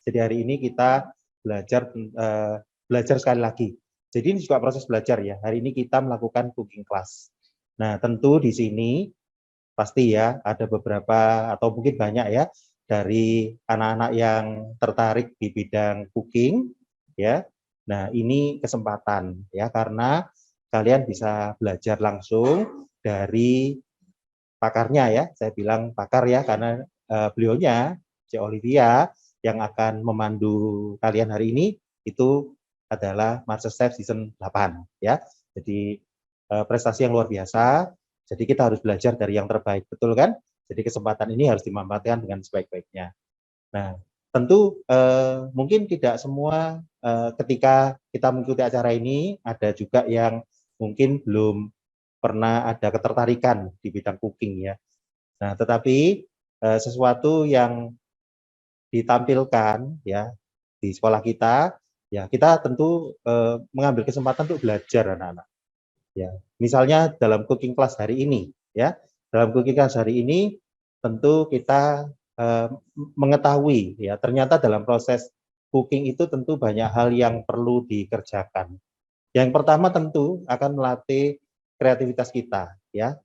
Jadi hari ini kita belajar sekali lagi. Jadi ini juga proses belajar ya. Hari ini kita melakukan cooking class. Nah, tentu di sini pasti ya ada beberapa atau mungkin banyak ya dari anak-anak yang tertarik di bidang cooking ya. Nah, ini kesempatan ya karena kalian bisa belajar langsung dari pakarnya ya. Saya bilang pakar ya karena beliaunya C. Olivia yang akan memandu kalian hari ini itu adalah MasterChef Season 8 ya. Jadi prestasi yang luar biasa. Jadi kita harus belajar dari yang terbaik, betul kan? Jadi kesempatan ini harus dimanfaatkan dengan sebaik-baiknya. Nah, tentu mungkin tidak semua ketika kita mengikuti acara ini ada juga yang mungkin belum pernah ada ketertarikan di bidang cooking ya. Nah, tetapi sesuatu yang ditampilkan ya di sekolah kita, ya kita tentu mengambil kesempatan untuk belajar anak-anak. Ya, misalnya dalam cooking class hari ini, ya dalam cooking class hari ini tentu kita mengetahui ya ternyata dalam proses cooking itu tentu banyak hal yang perlu dikerjakan. Yang pertama tentu akan melatih kreativitas kita, ya.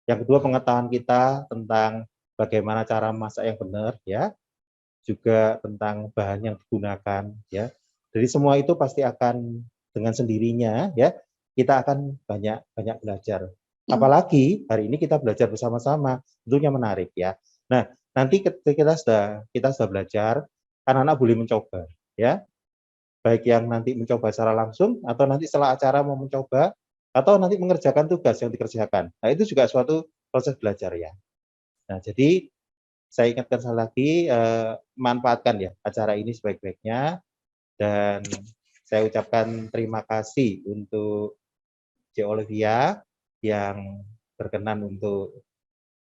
Yang kedua pengetahuan kita tentang bagaimana cara masak yang benar, ya. Juga tentang bahan yang digunakan, ya. Dari semua itu pasti akan dengan sendirinya, ya. Kita akan banyak belajar. Apalagi hari ini kita belajar bersama-sama, tentunya menarik, ya. Nah, nanti ketika kita sudah belajar, anak-anak boleh mencoba, ya. Baik yang nanti mencoba secara langsung atau nanti setelah acara mau mencoba atau nanti mengerjakan tugas yang dikerjakan. Nah, itu juga suatu proses belajar ya. Nah, jadi saya ingatkan sekali lagi manfaatkan ya acara ini sebaik-baiknya dan saya ucapkan terima kasih untuk C. Olivia yang berkenan untuk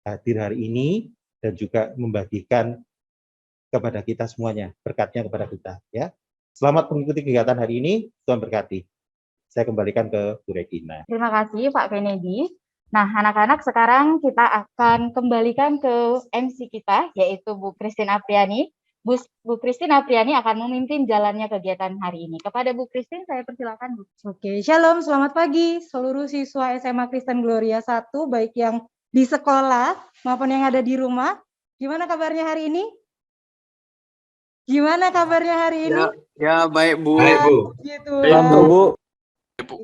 hadir hari ini dan juga membagikan kepada kita semuanya, berkatnya kepada kita ya. Selamat mengikuti kegiatan hari ini, Tuhan berkati. Saya kembalikan ke Bu Regina. Terima kasih Pak Kennedy. Nah, anak-anak sekarang kita akan kembalikan ke MC kita, yaitu Bu Christine Apriani. Bu Christine Apriani akan memimpin jalannya kegiatan hari ini. Kepada Bu Christine, saya persilakan Bu. Oke, Shalom, selamat pagi seluruh siswa SMA Kristen Gloria 1, baik yang di sekolah maupun yang ada di rumah. Gimana kabarnya hari ini? Gimana kabarnya hari ini? Ya baik Bu. Baik Bu. Gitu. Baik Bu.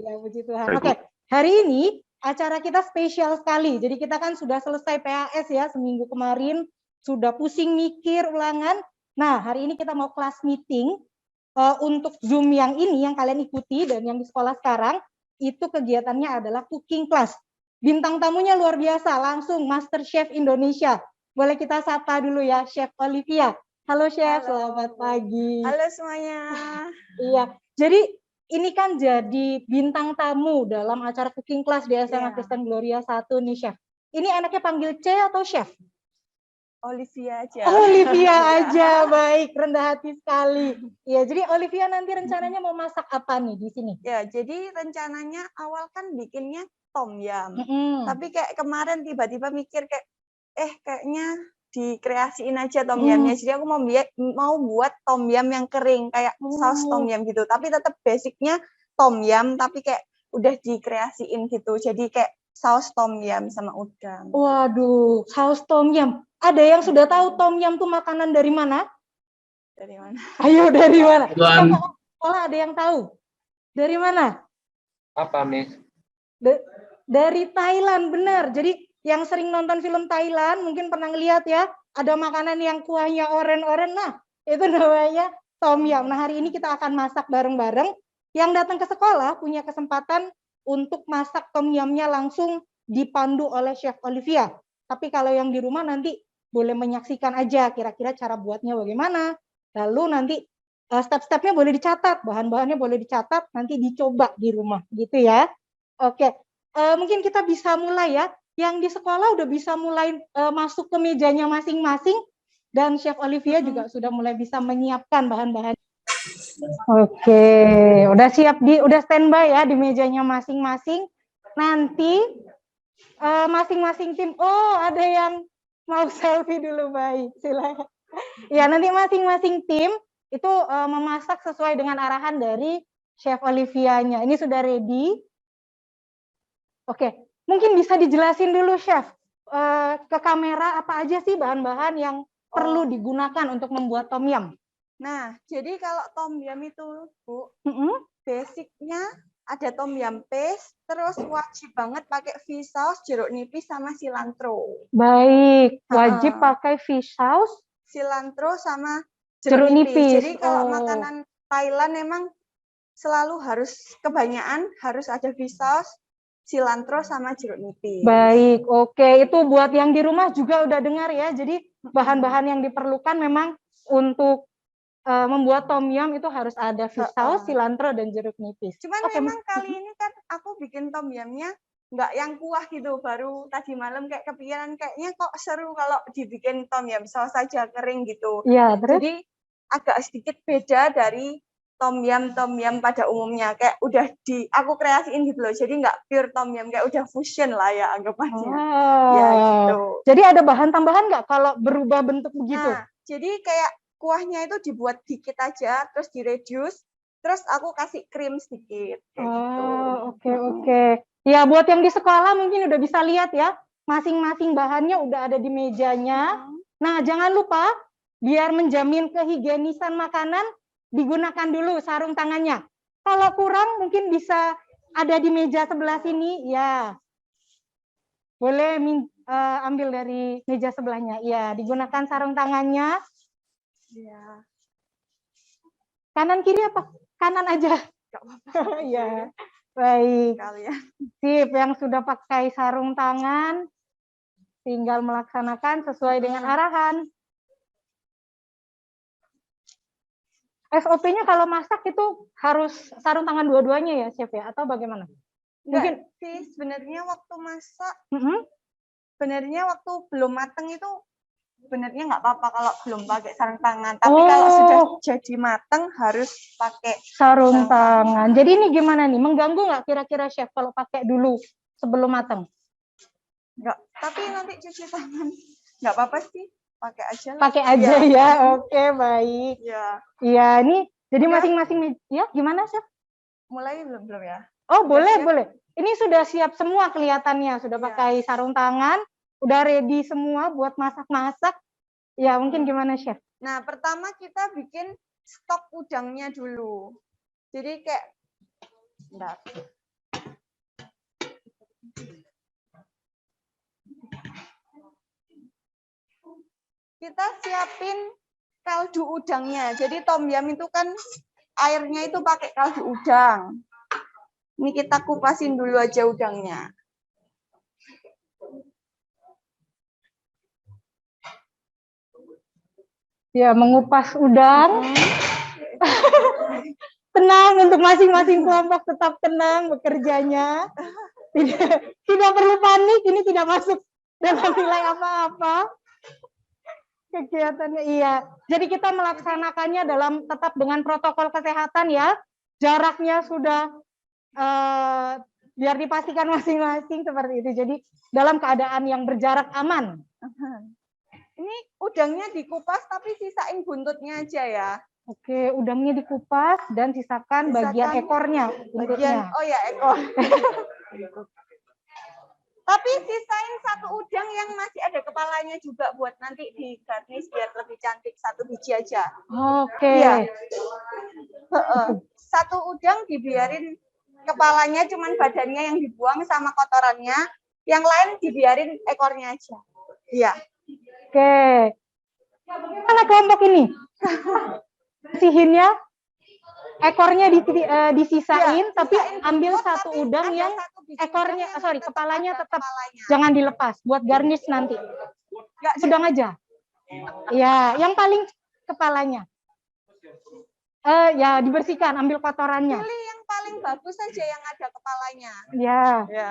Ya, puji Tuhan. Oke, hari ini acara kita spesial sekali. Jadi kita kan sudah selesai PAS ya seminggu kemarin, sudah pusing mikir ulangan. Nah, hari ini kita mau kelas meeting untuk Zoom yang ini yang kalian ikuti dan yang di sekolah sekarang itu kegiatannya adalah cooking class. Bintang tamunya luar biasa, langsung Master Chef Indonesia. Boleh kita sapa dulu ya, Chef Olivia. Halo Chef, selamat pagi. Halo semuanya. Iya, jadi ini kan jadi bintang tamu dalam acara cooking class di SMA Kristen Gloria 1 nih Chef. Ini enaknya panggil C atau Chef? Olivia aja. Olivia aja, baik, rendah hati sekali. Ya, jadi Olivia nanti rencananya mau masak apa nih di sini? Ya, jadi rencananya awal kan bikinnya tom yum. Tapi kayak kemarin tiba-tiba mikir kayak kayaknya dikreasiin aja tom yumnya. Jadi aku mau buat tom yum yang kering kayak saus tom yum gitu. Tapi tetap basicnya tom yum tapi kayak udah dikreasiin gitu. Jadi kayak saus tom yum sama udang. Waduh, saus tom yum. Ada yang sudah tahu tom yum tuh makanan dari mana? Dari mana? Ayo dari mana? Sekolah ada yang tahu? Dari mana? Apa Miss? Dari Thailand, benar. Jadi yang sering nonton film Thailand mungkin pernah ngeliat ya, ada makanan yang kuahnya oren-oren, nah itu namanya tom yum. Nah hari ini kita akan masak bareng-bareng. Yang datang ke sekolah punya kesempatan untuk masak tom yumnya langsung dipandu oleh Chef Olivia. Tapi kalau yang di rumah nanti boleh menyaksikan aja kira-kira cara buatnya bagaimana. Lalu nanti step-stepnya boleh dicatat, bahan-bahannya boleh dicatat, nanti dicoba di rumah gitu ya. Oke, mungkin kita bisa mulai ya. Yang di sekolah udah bisa mulai masuk ke mejanya masing-masing dan Chef Olivia juga sudah mulai bisa menyiapkan bahan-bahan. Oke, udah siap udah standby ya di mejanya masing-masing. Nanti masing-masing tim, ada yang mau selfie dulu, baik, silakan. Ya, nanti masing-masing tim itu memasak sesuai dengan arahan dari Chef Olivianya. Ini sudah ready. Oke, mungkin bisa dijelasin dulu Chef ke kamera apa aja sih bahan-bahan yang perlu digunakan untuk membuat tom yum. Nah, jadi kalau tom yum itu, Bu, basicnya ada tom yum paste, terus wajib banget pakai fish sauce, jeruk nipis, sama cilantro. Baik, wajib pakai fish sauce, cilantro, sama jeruk nipis. Jadi kalau makanan Thailand memang selalu harus kebanyakan harus ada fish sauce, cilantro, sama jeruk nipis. Baik, oke. Itu buat yang di rumah juga udah dengar ya. Jadi bahan-bahan yang diperlukan memang untuk membuat tom yum itu harus ada fish sauce, cilantro, dan jeruk nipis. Cuman memang kali ini kan aku bikin tom yumnya nggak yang kuah gitu. Baru tadi malam kayak kepikiran kayaknya kok seru kalau dibikin tom yum saus saja kering gitu. Iya, terus? Jadi agak sedikit beda dari tom yum pada umumnya. Kayak udah aku kreasiin gitu loh. Jadi nggak pure tom yum, kayak udah fusion lah ya anggapannya. Ya gitu. Jadi ada bahan tambahan nggak kalau berubah bentuk begitu? Nah, jadi kayak kuahnya itu dibuat dikit aja, terus di-reduce, terus aku kasih krim sedikit. Oke. Ya, buat yang di sekolah mungkin udah bisa lihat ya, masing-masing bahannya udah ada di mejanya. Nah, jangan lupa, biar menjamin kehigienisan makanan, digunakan dulu sarung tangannya. Kalau kurang mungkin bisa ada di meja sebelah sini, ya. Boleh ambil dari meja sebelahnya. Ya, digunakan sarung tangannya. Ya. Kanan kiri apa? Kanan aja. Gak apa-apa. Ya, baik. Kalian. Sip, yang sudah pakai sarung tangan, tinggal melaksanakan sesuai dengan arahan. SOP-nya kalau masak itu harus sarung tangan dua-duanya ya, Chef ya? Atau bagaimana? Mungkin sih sebenarnya waktu masak, sebenarnya waktu belum mateng itu sebenarnya nggak apa-apa kalau belum pakai sarung tangan. Tapi kalau sudah jadi mateng harus pakai sarung tangan. Jadi ini gimana nih? Mengganggu nggak kira-kira Chef kalau pakai dulu sebelum mateng? Nggak. Tapi nanti cuci tangan. Nggak apa-apa sih. Pakai aja lah. Pakai aja ya. Oke, baik. Iya, ini jadi masing-masing ya gimana Chef? Mulai belum ya? Oh, boleh. Ini sudah siap semua kelihatannya. Sudah pakai sarung tangan. Udah ready semua buat masak-masak. Ya, mungkin gimana, Chef? Nah, pertama kita bikin stok udangnya dulu. Jadi kayak, bentar. Kita siapin kaldu udangnya. Jadi tom yum itu kan airnya itu pakai kaldu udang. Ini kita kupasin dulu aja udangnya. Ya, mengupas udang. Tenang, untuk masing-masing kelompok tetap tenang bekerjanya. Tidak perlu panik, ini tidak masuk dalam nilai apa-apa. Kegiatannya, iya. Jadi kita melaksanakannya tetap dengan protokol kesehatan ya. Jaraknya sudah biar dipastikan masing-masing seperti itu. Jadi dalam keadaan yang berjarak aman. Ini udangnya dikupas tapi sisain buntutnya aja ya. Oke, udangnya dikupas dan sisakan bagian ekornya. Oh ya, ekor. Tapi sisain satu udang yang masih ada kepalanya juga buat nanti di garnish biar lebih cantik, satu biji aja. Oke. Ya. Satu udang dibiarin kepalanya, cuman badannya yang dibuang sama kotorannya. Yang lain dibiarin ekornya aja. Iya. Oke. Mana kelompok ini? Sihinnya ekornya disisain, tapi ambil satu udang yang ekornya, kepalanya tetap jangan dilepas buat garnish nanti. Udang aja. Ya, yang paling kepalanya. Ya dibersihkan, ambil kotorannya. Pilih yang paling bagus saja yang ada kepalanya. Ya.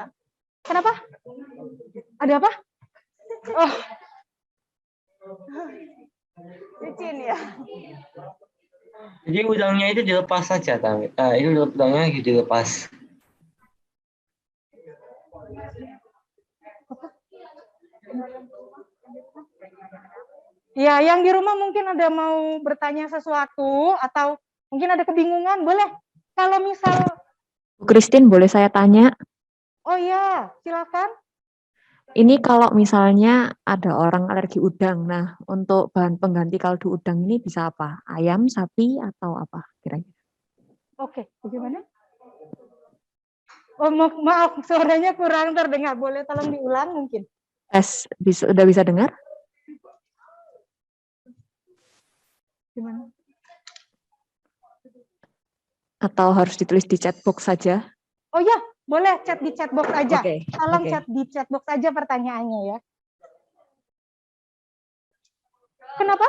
Kenapa? Ada apa? Oh. Licin ya. Jadi udangnya itu dilepas saja, tapi itu udangnya dilepas. Ya, yang di rumah mungkin ada mau bertanya sesuatu atau mungkin ada kebingungan, boleh. Kalau misal, Bu Christine, boleh saya tanya? oh ya, silakan. Ini kalau misalnya ada orang alergi udang, nah untuk bahan pengganti kaldu udang ini bisa apa? Ayam, sapi, atau apa kira-kira? Oke, bagaimana? Oh, maaf, suaranya kurang terdengar. Boleh tolong diulang mungkin? Udah bisa dengar? Gimana? Atau harus ditulis di chat box saja? Oh ya, boleh chat di chat box aja. Oke, Tolong oke. chat di chat box aja pertanyaannya ya. Kenapa?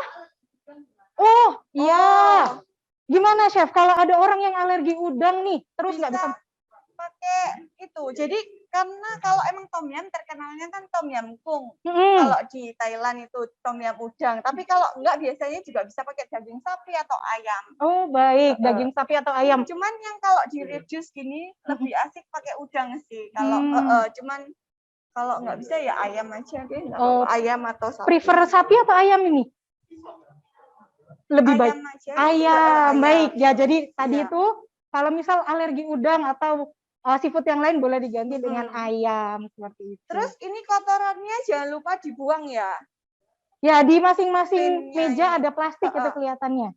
Oh, iya. Gimana, Chef? Kalau ada orang yang alergi udang nih, terus nggak bisa pakai itu. Jadi karena kalau emang tom yum terkenalnya kan tom yum kung. Kalau di Thailand itu tom yum udang. Tapi kalau enggak biasanya juga bisa pakai daging sapi atau ayam. Oh, baik, daging sapi atau ayam. Cuman yang kalau di reduce gini lebih asik pakai udang sih. Kalau cuman kalau nggak bisa ya ayam aja deh. Ayam atau sapi. Prefer sapi atau ayam ini? Lebih baik aja. Ayam. Baik ya. Jadi tadi itu kalau misal alergi udang atau seafood yang lain boleh diganti dengan ayam seperti itu. Terus ini kotorannya jangan lupa dibuang ya. Ya, di masing-masing meja ada plastik itu kelihatannya.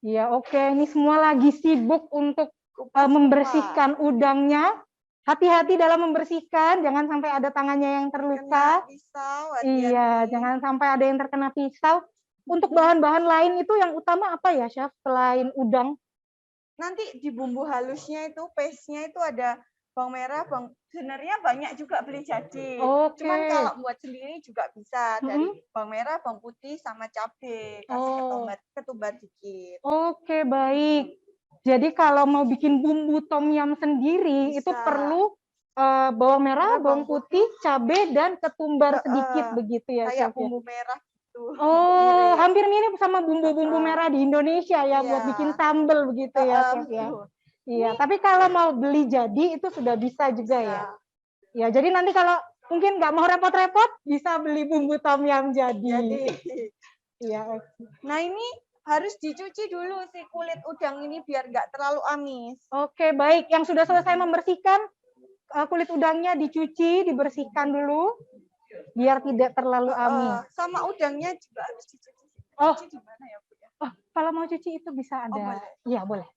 Ya, oke. Ini semua lagi sibuk untuk membersihkan udangnya. Hati-hati dalam membersihkan, jangan sampai ada tangannya yang terluka. Pisau, iya, jangan sampai ada yang terkena pisau. Untuk bahan-bahan lain itu yang utama apa ya, Chef, selain udang? Nanti di bumbu halusnya itu, paste-nya itu ada bawang merah, sebenarnya banyak juga beli jadi. Cuman kalau buat sendiri juga bisa dari bawang merah, bawang putih sama cabai, kasih ketumbar dikit. Oke, baik. Jadi kalau mau bikin bumbu tom yum sendiri itu perlu bawang merah, bawang putih, cabai dan ketumbar sedikit begitu ya, kayak Chef. Bumbu merah gitu. Oh, hampir mirip sama bumbu-bumbu merah di Indonesia ya buat bikin sambal begitu ya, Chef ya. Iya, tapi kalau mau beli jadi itu sudah bisa juga ya. Ya, jadi nanti kalau mungkin nggak mau repot-repot bisa beli bumbu tom yum jadi. Iya. Nah, ini harus dicuci dulu si kulit udang ini biar nggak terlalu amis. Oke, baik. Yang sudah selesai membersihkan kulit udangnya dicuci, dibersihkan dulu biar tidak terlalu amis. Sama udangnya juga harus dicuci. Cuci di mana ya, Bu? Oh, kalau mau cuci itu bisa ada. Iya, boleh.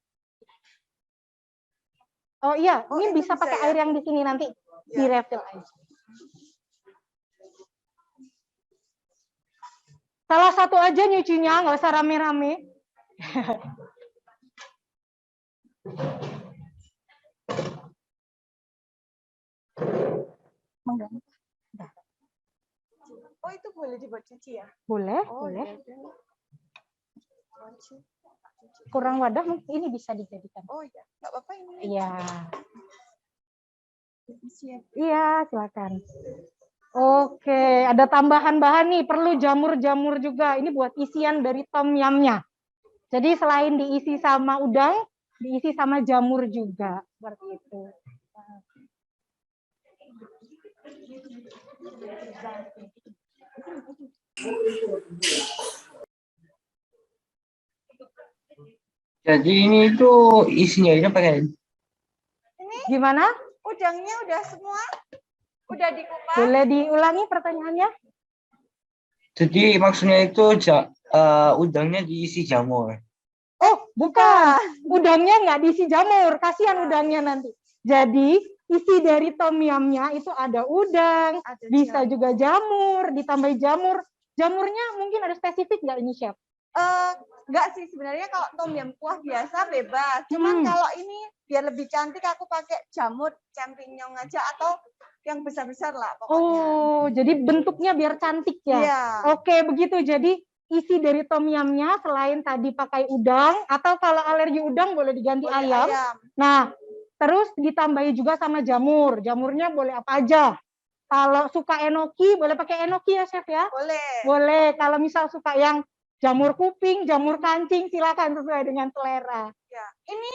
Oh iya, ini bisa pakai air yang di sini nanti di refill aja. Salah satu aja nyucinya, nggak usah rame-rame. Oh, itu boleh dibuat cuci ya? Boleh, boleh. Kurang wadah mungkin ini bisa dijadikan. Oh iya, nggak apa-apa ini. Iya. Iya, silakan. Oke, ada tambahan bahan nih, perlu jamur-jamur juga. Ini buat isian dari tom yumnya. Jadi selain diisi sama udang, diisi sama jamur juga, seperti itu. Jadi ini itu isinya itu pakai. Ini gimana? Udangnya udah semua? Udah dikupas? Boleh diulangi pertanyaannya? Jadi maksudnya itu udangnya diisi jamur. Oh, bukan. Udangnya nggak diisi jamur. Kasihan udangnya nanti. Jadi, isi dari tom yumnya itu ada udang, bisa juga jamur, ditambah jamur. Jamurnya mungkin ada spesifik nggak ini, Chef? Enggak sih, sebenarnya kalau tom yum kuah biasa bebas. Cuman kalau ini biar lebih cantik aku pakai jamur champignon aja atau yang besar-besar lah pokoknya. Oh, jadi bentuknya biar cantik ya? Iya. Oke, begitu. Jadi isi dari tom yumnya selain tadi pakai udang atau kalau alergi udang boleh diganti ayam. Nah, terus ditambahi juga sama jamur. Jamurnya boleh apa aja. Kalau suka enoki boleh pakai enoki ya, Chef ya? Boleh. Boleh. Kalau misal suka yang jamur kuping, jamur kancing, silakan sesuai dengan selera. Ya. Ini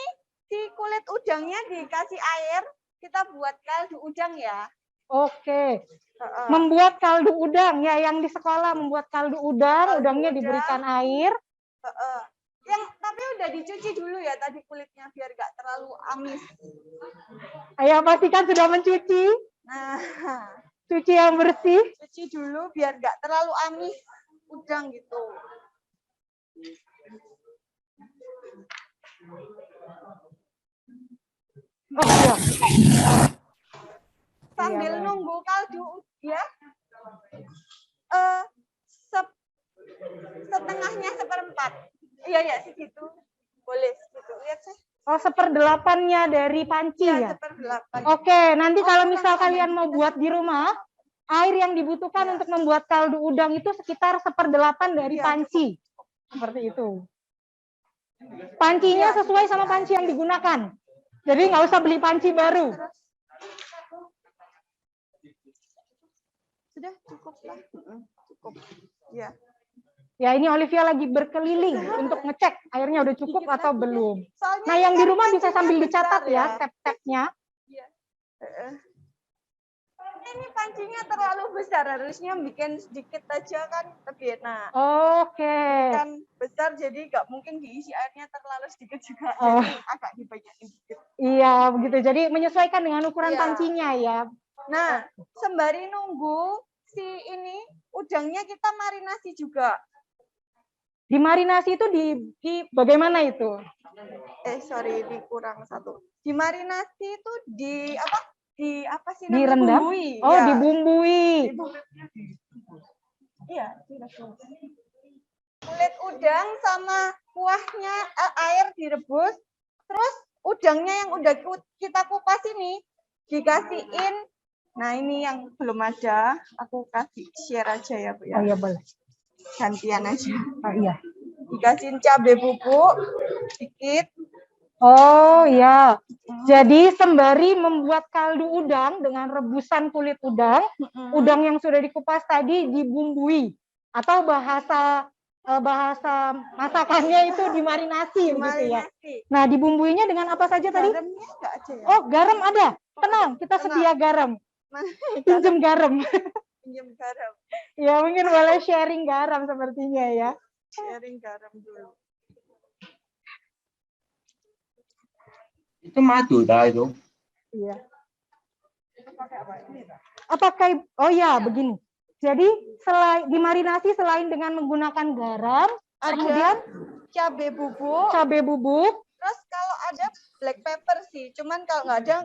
si kulit udangnya dikasih air, kita buat kaldu udang ya. Oke. Heeh. Membuat kaldu udang ya, yang di sekolah membuat kaldu udang, udangnya udang. diberikan air. Heeh. Yang tapi udah dicuci dulu ya tadi kulitnya biar nggak terlalu amis. Ayo pastikan sudah mencuci, Nah, cuci yang bersih. cuci dulu biar nggak terlalu amis udang gitu. Oh iya. Sambil Iya, nunggu kaldu ya, setengahnya seperempat. Iya ya segitu. Boleh segitu. Lihat sih. Oh, 1/8-nya dari panci Iya, ya? 1/8. Oke, nanti kalau kurang misal sama, kalian mau dikit buat di rumah, air yang dibutuhkan Iya. untuk membuat kaldu udang itu sekitar 1/8 dari Iya, panci. Seperti itu. Pancinya Iya, sesuai dikasih sama panci yang digunakan. Jadi nggak usah beli panci baru. Terus sudah cukup lah. Cukup. Ya. Ya, ini Olivia lagi berkeliling untuk ngecek airnya udah cukup Dikit atau lagi belum. deh. Soalnya Nah, ini yang di kan rumah bisa pancinya sambil besar dicatat ya step-stepnya. Iya. Ini pancinya terlalu besar, harusnya bikin sedikit aja kan lebih enak. Oke. Kan besar jadi nggak mungkin diisi airnya terlalu sedikit juga. Oh. Jadi agak dibanyakin dikit. Iya, begitu. Jadi menyesuaikan dengan ukuran Iya. pancinya ya. Nah, sembari nunggu si ini udangnya kita marinasi juga. Dimarinasi itu di bagaimana itu? Sorry, dikurang satu. Dimarinasi itu di apa sih namanya? Direndam? Dibumbui. Oh, Ya. dibumbui. Iya, kulit udang sama kuahnya air direbus, terus udangnya yang udah kita kupas ini dikasihin. Nah, ini yang belum ada, aku kasih share aja ya, Bu ya. Oh iya, boleh. Gantian aja. Oh iya. Dikasihin cabai bubuk dikit. Oh iya. Jadi sembari membuat kaldu udang dengan rebusan kulit udang, udang yang sudah dikupas tadi dibumbui atau bahasa masakannya itu dimarinasi begitu ya. Nah, dibumbuinya dengan apa saja tadi? Garamnya enggak aja ya? Oh, garam ada. Tenang, kita sedia garam. Pinjem garam. Pinjem garam. Ya, mungkin boleh sharing garam sepertinya ya. Sharing garam dulu. Itu madu dah itu. Iya. Apakah oh ya begini. Jadi dimarinasi selain dengan menggunakan garam, kemudian cabai bubuk. Terus kalau ada black pepper sih, cuman kalau nggak ada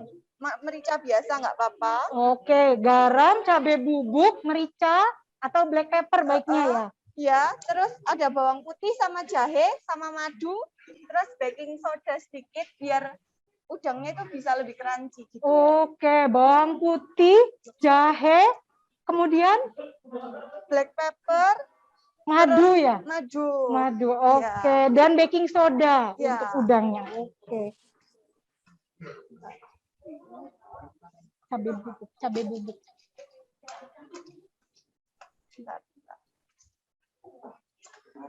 merica biasa nggak apa-apa. Oke, garam, cabai bubuk, merica atau black pepper baiknya ya. Ya, terus ada bawang putih sama jahe sama madu, terus baking soda sedikit biar udangnya itu bisa lebih crunchy gitu. Oke, bawang putih, jahe, kemudian black pepper, madu ya? Madu. Oke. Ya. Dan baking soda untuk udangnya. Oke. Cabai bubuk.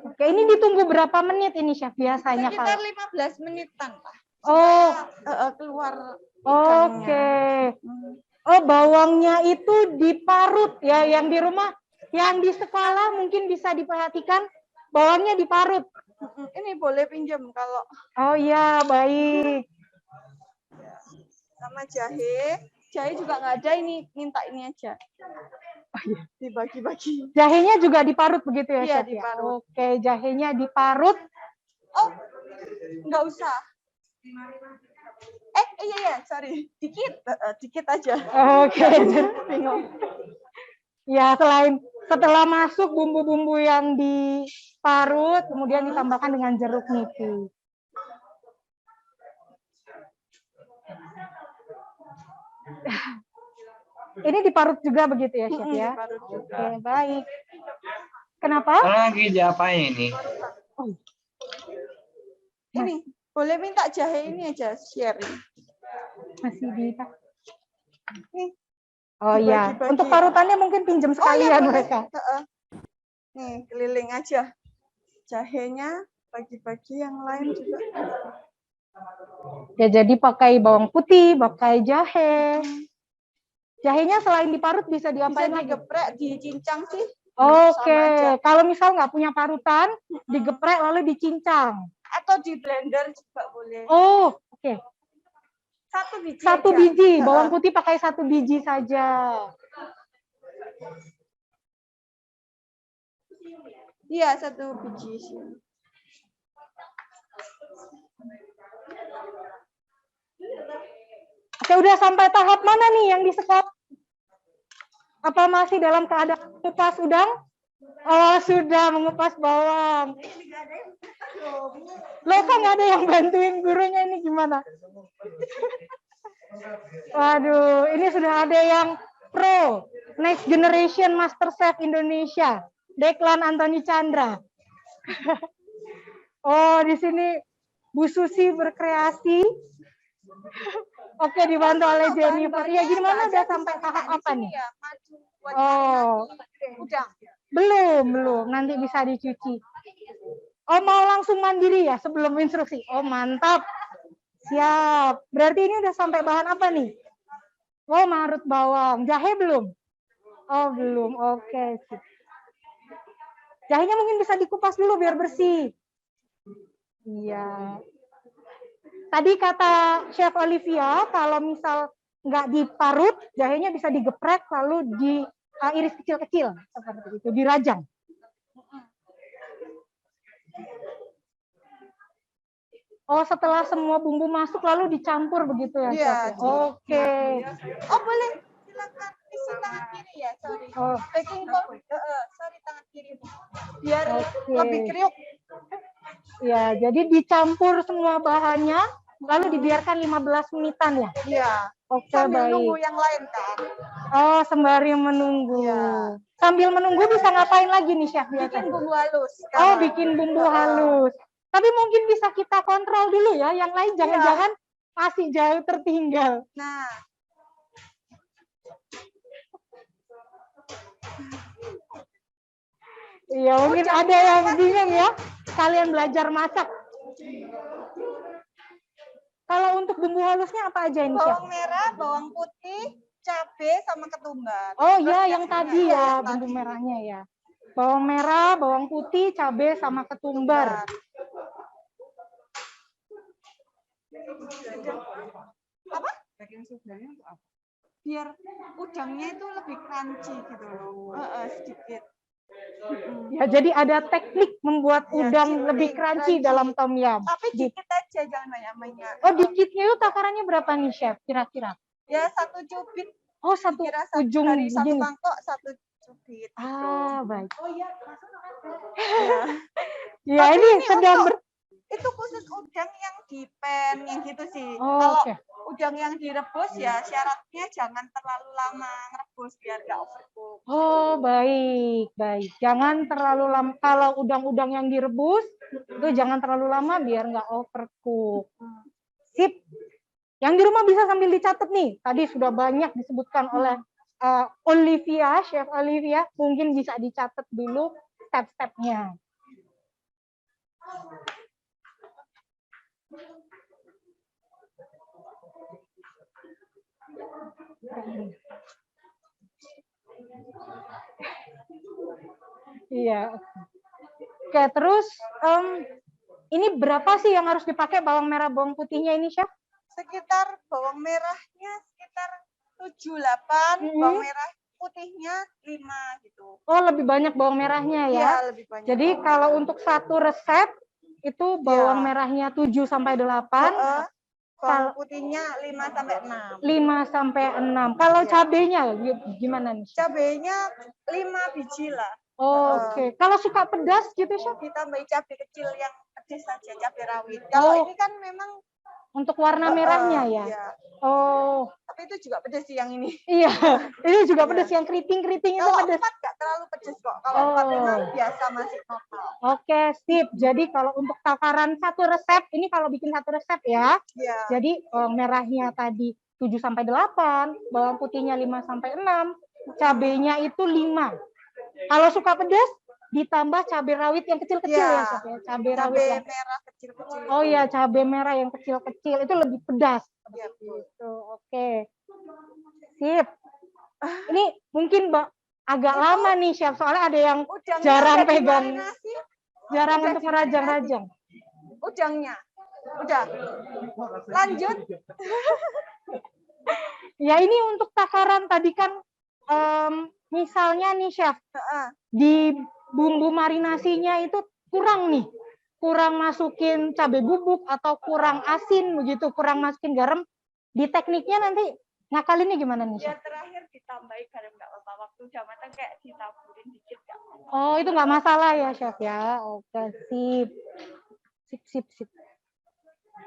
Oke, ini ditunggu berapa menit ini, Chef, biasanya? Sekitar 15 menitan, Pak. Oh, keluar. Oke. Oh, bawangnya itu diparut ya, yang di rumah, yang di sekolah mungkin bisa diperhatikan bawangnya diparut. Ini boleh pinjam kalau. Oh iya, baik. Sama jahe juga nggak ada, ini minta ini aja. Dibagi-bagi. Jahenya juga diparut begitu ya, Iya, Chef? diparut. Oke, jahenya diparut. Oh, nggak usah. Iya, sorry. Dikit aja. Oke. Bingung. Ya, setelah masuk bumbu-bumbu yang diparut, kemudian ditambahkan dengan jeruk nipis. Ini diparut juga begitu ya, Chef ya? Diparut juga. Oke, baik. Kenapa? Lagi diapain ini? Oh. Ini, boleh minta jahe ini aja, share. Masih di Nih. Oh iya, untuk parutannya mungkin pinjam sekalian mereka. Nih, keliling aja. Jahenya bagi-bagi yang lain juga. Ya, jadi pakai bawang putih, pakai jahe. Jahenya selain diparut bisa Bisa diapain lagi? digeprek, dicincang sih. Sama Oke, aja. kalau misal nggak punya parutan, digeprek lalu dicincang. Atau di blender juga boleh. Oh, oke. Satu biji Satu aja. biji, bawang putih pakai 1 biji saja. Iya, 1 biji sih. Oke, udah sampai tahap mana nih yang disekop? Apa masih dalam keadaan mengupas udang? Oh, sudah mengupas bawang. Loh, kok nggak ada yang bantuin gurunya ini gimana? Waduh, ini sudah ada yang pro. Next Generation Master Chef Indonesia. Deklan Antoni Chandra. Oh, di sini Bu Susi berkreasi. Oke, dibantu oleh Jennifer. Iya, gimana udah sampai tahap apa nih? Ya, madu buat Oh, udang. belum. Nanti bisa dicuci. Oh, mau langsung mandiri ya sebelum instruksi? Oh, mantap. Siap. Berarti ini udah sampai bahan apa nih? Oh, marut bawang. Jahe belum? Oh, belum. Oke. Sip. Jahenya mungkin bisa dikupas dulu biar bersih. Iya. Tadi kata Chef Olivia, kalau misal nggak diparut, jahenya bisa digeprek lalu diiris kecil-kecil seperti itu, dirajang. Oh, setelah semua bumbu masuk lalu dicampur begitu ya, Iya. Chef? Oke. Oh, boleh. Silakan isi tangan kiri ya, sorry. Oh. Baking powder, sorry tangan kiri. Biar Oke. lebih kriuk. Ya, jadi dicampur semua bahannya, lalu dibiarkan 15 menitan ya? Iya. Oke, Sambil baik. nunggu yang lain kan. Oh, sembari menunggu. Iya. Sambil menunggu bisa ngapain lagi nih, Chef? Bikin bumbu halus. Oh, bikin bumbu halus. Tapi mungkin bisa kita kontrol dulu ya, yang lain jangan-jangan masih jauh tertinggal. Nah. Iya, mungkin ada yang bingung ya, kalian belajar masak. Kalau untuk bumbu halusnya apa aja ini, Chef? Bawang merah, bawang putih, cabai, sama ketumbar. Oh Terus iya, yang tadi iya, ya, yang bumbu tadi. merahnya ya. Bawang merah, bawang putih, cabai, sama ketumbar. Apa? Baking sodanya untuk apa? Biar udangnya itu lebih crunchy gitu loh. Sedikit. Ya, jadi ada teknik membuat udang lebih crunchy dalam tom yum. Tapi dikit aja, jangan banyak-banyak. Oh, dikitnya itu takarannya berapa nih, Chef? Kira-kira? Ya, 1 cubit. Oh, satu Kira ujung dari 1 begini. mangkok 1 cubit. Ah, baik. Oh iya, Ya, tapi ini ini sedang itu khusus udang yang di pan, yang gitu sih. Oh, Kalau oke. udang yang direbus ya syaratnya jangan terlalu lama ngerebus biar nggak overcook. Oh, baik. Jangan terlalu lama. Kalau udang-udang yang direbus, itu jangan terlalu lama biar nggak overcook. Sip. Yang di rumah bisa sambil dicatat nih. Tadi sudah banyak disebutkan oleh Olivia, Chef Olivia. Mungkin bisa dicatat dulu step-stepnya. Iya. Oke, terus ini berapa sih yang harus dipakai bawang merah, bawang putihnya ini, Chef? Sekitar bawang merahnya sekitar 7-8, bawang merah putihnya 5 gitu. Oh, lebih banyak bawang merahnya ya? Iya, lebih banyak. Jadi kalau untuk satu resep itu bawang merahnya 7 sampai 8, bawang putihnya 5 sampai 6. 5 sampai 6. Kalau cabenya gimana nih? Cabenya 5 biji lah. Oke. Kalau suka pedas gitu, Chef? Ditambahin cabai kecil yang pedas saja, cabai rawit. Kalau ini kan memang untuk warna merahnya ya? Iya. Oh. Tapi itu juga pedas sih yang ini. Iya, ini juga pedas, yang keriting-keriting itu pedas. Kalau 4 nggak terlalu pedas kok. Kalau 4 memang biasa masih normal. Oke, sip. Jadi kalau untuk takaran satu resep, ini kalau bikin satu resep ya. Iya. Jadi merahnya tadi 7 sampai 8, bawang putihnya 5 sampai 6, cabenya itu 5. Kalau suka pedas, ditambah cabai rawit yang kecil-kecil ya, Chef ya. Cabai rawit yang merah kecil-kecil. Oh iya, cabai merah yang kecil-kecil itu lebih pedas. Iya, gitu. Oke. Sip. Ini mungkin agak lama nih, Chef. Soalnya ada yang Udangnya jarang udah pegang, dimarinasi, jarang udah untuk merajang-rajang. udangnya. Udah. Lanjut. Ya ini untuk takaran tadi kan misalnya nih Chef, di bumbu marinasinya itu kurang nih. Kurang masukin cabai bubuk atau kurang asin begitu, kurang masukin garam. Di tekniknya nanti ngakalinnya gimana nih Ya Chef? terakhir ditambahin garam nggak apa-apa. Waktu udah matang kayak ditaburin dikit nggak apa-apa. Oh itu nggak masalah ya Chef ya. Oke sip. Sip.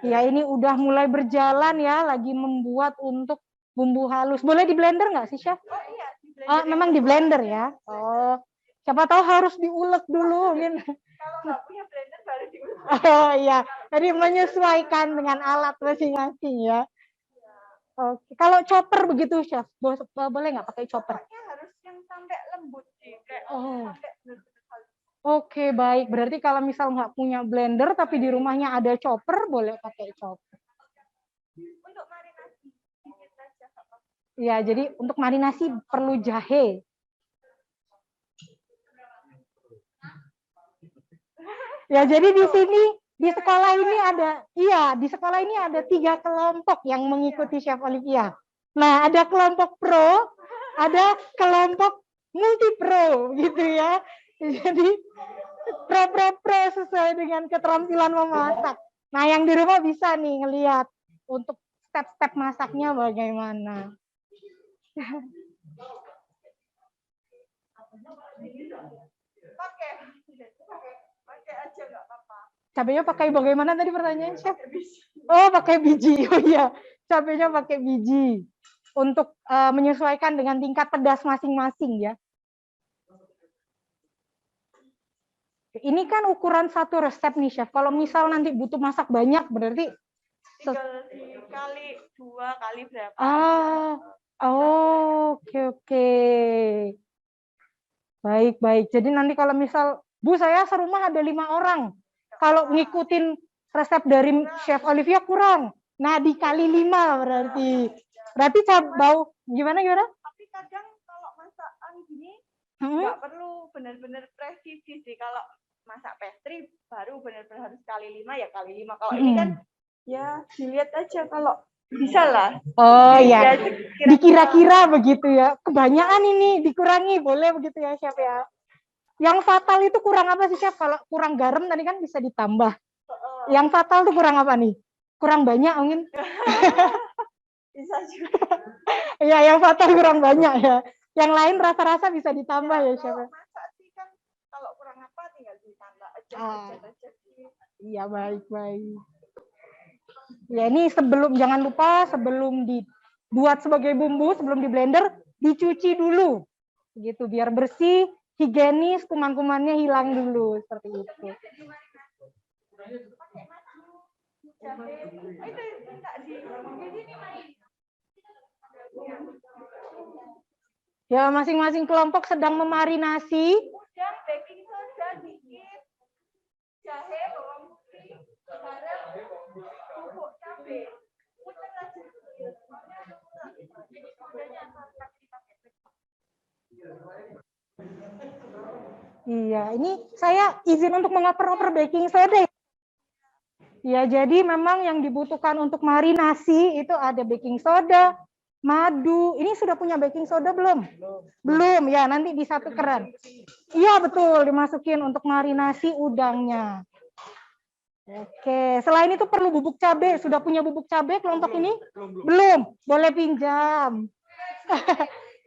Ya ini udah mulai berjalan ya, lagi membuat untuk bumbu halus. Boleh di blender nggak sih Chef? Oh iya, di blender. Oh, memang di blender ya. Oh, siapa tahu harus diulek dulu. Gitu. Kalau nggak punya blender baru diulek. Oh iya, jadi menyesuaikan dengan alat masing-masing ya. Oke, kalau chopper begitu Chef, boleh nggak pakai chopper? Harus yang sampai lembut sih, kayak Oh. sampai benar-benar halus. Oke, baik. Berarti kalau misal nggak punya blender tapi di rumahnya ada chopper, boleh pakai chopper. Untuk marinasi, dikit aja nggak apa-apa. Ya, jadi untuk marinasi perlu jahe. Ya, jadi di sini di sekolah ini di sekolah ini ada 3 kelompok yang mengikuti Chef Olivia. Nah, ada kelompok pro, ada kelompok multi pro gitu ya. Jadi pro sesuai dengan keterampilan memasak. Nah, yang di rumah bisa nih ngelihat untuk step-step masaknya bagaimana. Pakai aja nggak apa-apa. Cabenya pakai bagaimana tadi pertanyaan Chef? Oh, pakai biji. Oh iya, cabenya pakai biji untuk menyesuaikan dengan tingkat pedas masing-masing ya. Ini kan ukuran satu resep nih Chef. Kalau misal nanti butuh masak banyak berarti tinggal dikali 2 kali berapa. Oke. Baik. Jadi nanti kalau misal Bu saya serumah ada 5 orang. Kalau ngikutin resep dari Chef Olivia kurang. Nah, dikali 5 berarti. Berarti bau gimana? Tapi kadang kalau masakan gini nggak perlu benar-benar presisi sih. Kalau masak pastry baru benar-benar harus kali 5 ya kali 5. Kalau ini kan ya dilihat aja kalau bisa lah. Oh ya, dikira-kira begitu ya. Kebanyakan ini dikurangi, boleh begitu ya Chef ya. Yang fatal itu kurang apa sih Chef? Kalau kurang garam tadi kan bisa ditambah. Yang fatal tuh kurang apa nih? Kurang banyak mungkin. Bisa juga. Ya, yang fatal kurang banyak ya. Yang lain rasa-rasa bisa ditambah ya Chef. Kalau masak sih kan kalau kurang apa tinggal ditambah aja. Iya, baik. Ya, ini jangan lupa sebelum dibuat sebagai bumbu, sebelum di blender, dicuci dulu. Gitu, biar bersih, higienis, kuman-kumannya hilang dulu, seperti itu. Ya, masing-masing kelompok sedang memarinasi. Udang, baking soda dikit, jahe, bawang putih, garam, bubuk cabai. Puter aja. Iya, ini saya izin untuk mengoper-oper baking soda. Ya, jadi memang yang dibutuhkan untuk marinasi itu ada baking soda, madu. Ini sudah punya baking soda belum? Belum, ya nanti di satu keran. Iya, betul, dimasukin untuk marinasi udangnya. Oke, selain itu perlu bubuk cabai. Sudah punya bubuk cabai kelompok ini? Belum, boleh pinjam.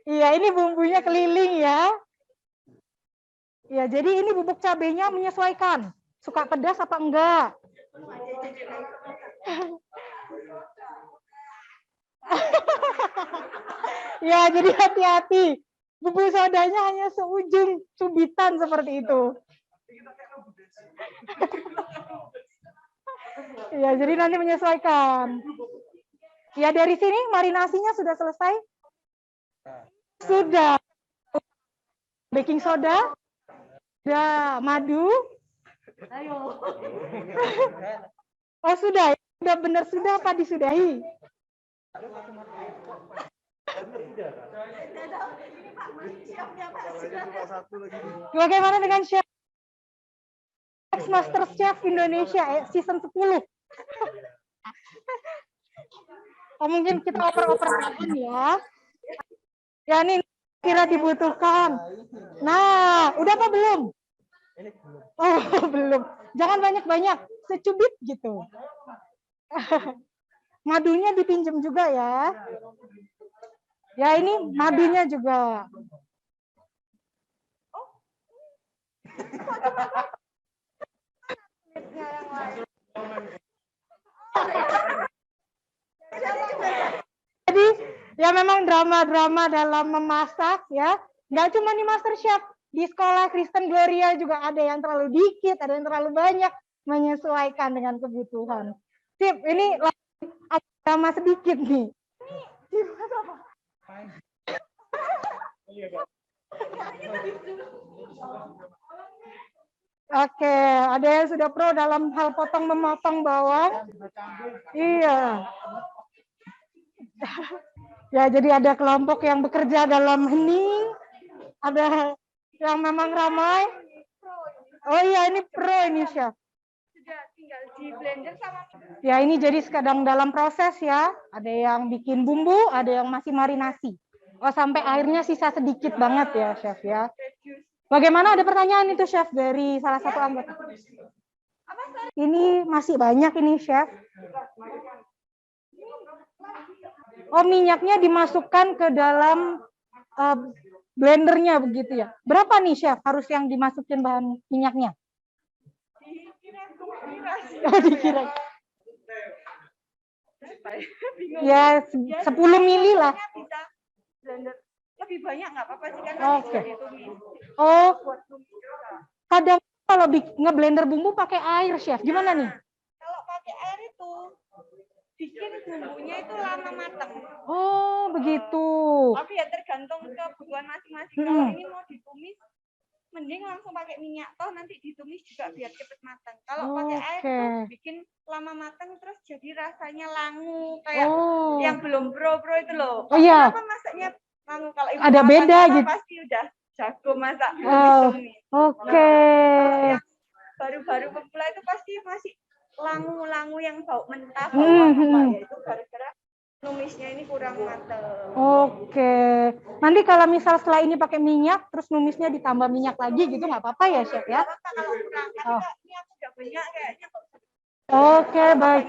Iya, ini bumbunya keliling ya. Ya, jadi ini bubuk cabainya menyesuaikan. Suka pedas apa enggak? Ya, jadi hati-hati. Bubuk sodanya hanya seujung cubitan seperti itu. Ya, jadi nanti menyesuaikan. Ya, dari sini marinasinya sudah selesai? Sudah. Baking soda? Sudah. Madu? Ayo. Oh, sudah. Sudah benar sudah apa disudahi? Bagaimana dengan chef Master Chef Indonesia season 10? Oh, mungkin kita oper-oper bahan ya. Ya ini kira dibutuhkan. Nah, udah apa belum? Oh, belum. Jangan banyak-banyak, secubit gitu. Madunya dipinjam juga ya. Ya ini madunya juga. Jadi ya memang drama-drama dalam memasak ya. Nggak cuma di MasterChef, di sekolah Kristen Gloria juga ada yang terlalu dikit, ada yang terlalu banyak, menyesuaikan dengan kebutuhan. Sip, ini drama sedikit nih. Oke, ada yang sudah pro dalam hal potong memotong bawang. Iya. Ya, jadi ada kelompok yang bekerja dalam hening, ada yang memang ramai. Oh iya, ini pro ini chef. Sudah tinggal di blender sama. Ya, ini jadi sedang dalam proses ya. Ada yang bikin bumbu, ada yang masih marinasi. Oh, sampai airnya sisa sedikit banget ya, chef ya. Bagaimana, ada pertanyaan itu chef dari salah satu anggota? Ini masih banyak ini chef. Oh, minyaknya dimasukkan ke dalam blendernya begitu ya. Berapa nih chef harus yang dimasukin bahan minyaknya? Oh, dikira. Ya 10 mili lah. Lebih banyak nggak apa-apa sih kan? Oke. Oh, kadang kalau ngeblender bumbu pakai air chef, gimana nih? Kalau pakai air itu bikin bumbunya itu lama matang. Oh, begitu. Tapi ya tergantung kebutuhan masing-masing. Kalau ini mau ditumis, mending langsung pakai minyak. Toh nanti ditumis juga biar cepet matang. Kalau pakai air tuh bikin lama matang terus jadi rasanya langu kayak yang belum bro-bro itu loh. Oh iya. Kenapa masaknya langu? Kalau ibu Ada beda gitu. pasti udah jago masak. Oke. Yang baru-baru pemula itu pasti masih langu-langu yang bau mentah, bau apa ya, itu gara-gara numisnya ini kurang matang. Oke. Nanti kalau misal setelah ini pakai minyak, terus numisnya ditambah minyak lagi gitu nggak apa-apa ya chef ya? Nggak apa-apa kalau kurang. Tapi ini aku udah banyak kayaknya. Oke, baik.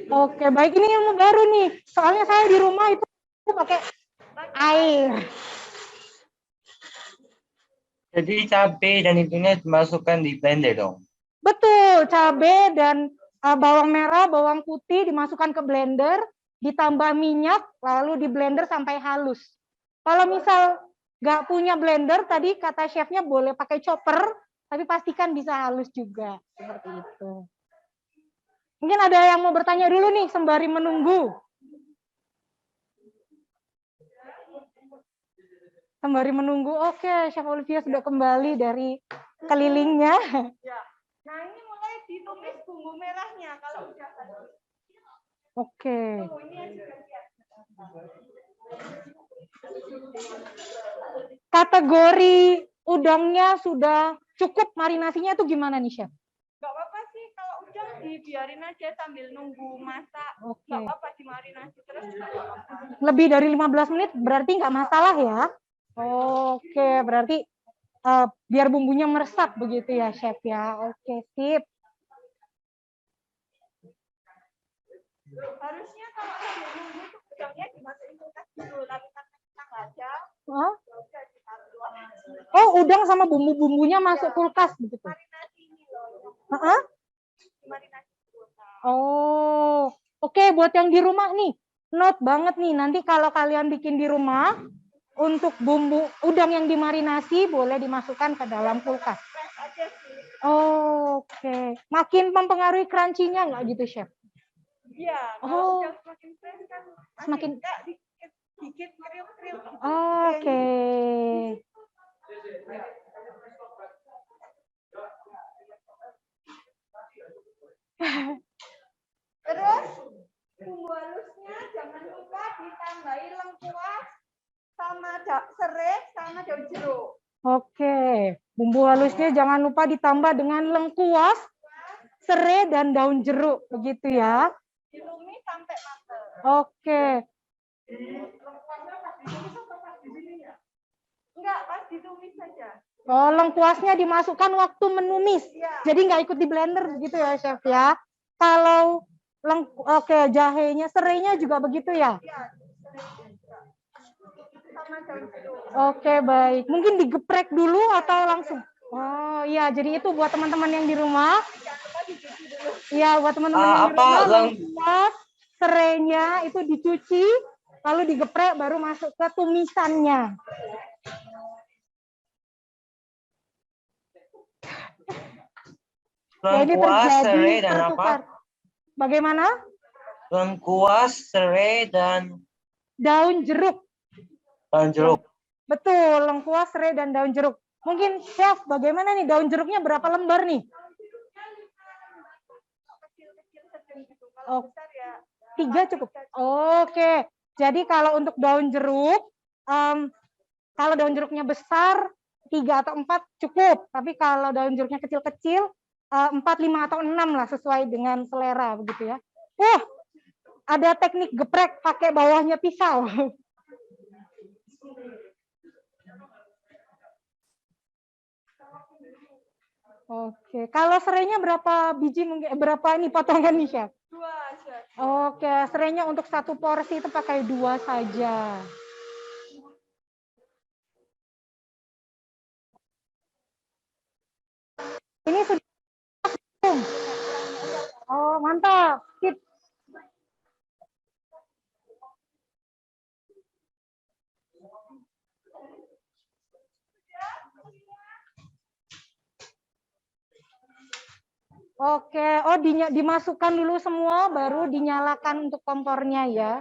Oke, baik. Ini ilmu baru nih. Soalnya saya di rumah itu pakai air. Jadi cabai dan itunya dimasukkan di blender dong. Betul, cabai dan bawang merah, bawang putih dimasukkan ke blender, ditambah minyak, lalu di blender sampai halus. Kalau misal nggak punya blender, tadi kata chefnya boleh pakai chopper, tapi pastikan bisa halus juga. Seperti itu. Mungkin ada yang mau bertanya dulu nih, sembari menunggu. Sembari menunggu, oke, Chef Olivia sudah kembali dari kelilingnya. Ya. Nah ini mulai ditumis bumbu merahnya kalau udah halus. Oke. Kategori udangnya sudah cukup marinasinya itu gimana nih Chef? Gak apa-apa sih kalau udang dibiarin aja sambil nunggu masak. Oke. Gak apa-apa dimarinasi terus. Lebih dari 15 menit berarti nggak masalah ya? Oke, berarti biar bumbunya meresap begitu ya Chef ya. Oke, sip. Harusnya kalau sambil nunggu itu udangnya dimasukin kulkas dulu, tapi karena kita nggak ada. Oh, udang sama bumbu-bumbunya masuk kulkas begitu. Marinasi ini loh. Marinasi kulkas. Oh, oke, buat yang di rumah nih, note banget nih. Nanti kalau kalian bikin di rumah, untuk bumbu udang yang dimarinasi boleh dimasukkan ke dalam kulkas. Oke, makin mempengaruhi crunchy-nya nggak gitu, Chef? Iya, kalau udang semakin fresh kan semakin dikit kriuk-kriuk. Oke. Terus Bumbu halusnya jangan lupa ditambahi lengkuas sama serai sama daun jeruk. Oke, bumbu halusnya jangan lupa ditambah dengan lengkuas, serai dan daun jeruk, begitu ya. Dilumis sampai matang. Oke. Enggak, pas ditumis saja. Oh, lengkuasnya dimasukkan waktu menumis. Jadi nggak ikut di blender gitu ya, Chef ya. Kalau oke, jahenya, serainya juga begitu ya? Oke, baik. Mungkin digeprek dulu atau langsung? Oh, iya. Jadi itu buat teman-teman yang di rumah. Iya, buat teman-teman yang di rumah, lengkuas, serainya itu dicuci, lalu digeprek, baru masuk ke tumisannya. Lengkuas, serai, dan apa? Bagaimana? Lengkuas, serai, dan daun jeruk. Daun jeruk. Betul, lengkuas, serai, dan daun jeruk. Mungkin Chef, bagaimana nih daun jeruknya berapa lembar nih? Oh, 3 cukup. Oke, jadi kalau untuk daun jeruk, kalau daun jeruknya besar 3 atau 4 cukup. Tapi kalau daun jeruknya kecil-kecil 4, 5 atau 6 lah sesuai dengan selera begitu ya. Ada teknik geprek pakai bawahnya pisau. Oke, kalau serainya berapa biji mungkin berapa ini potongan nih, Chef? 2 aja. Oke, serainya untuk 1 porsi itu pakai 2 saja. Ini sudah. Oh, mantap. Sip. Oke, oh dimasukkan dulu semua, baru dinyalakan untuk kompornya ya.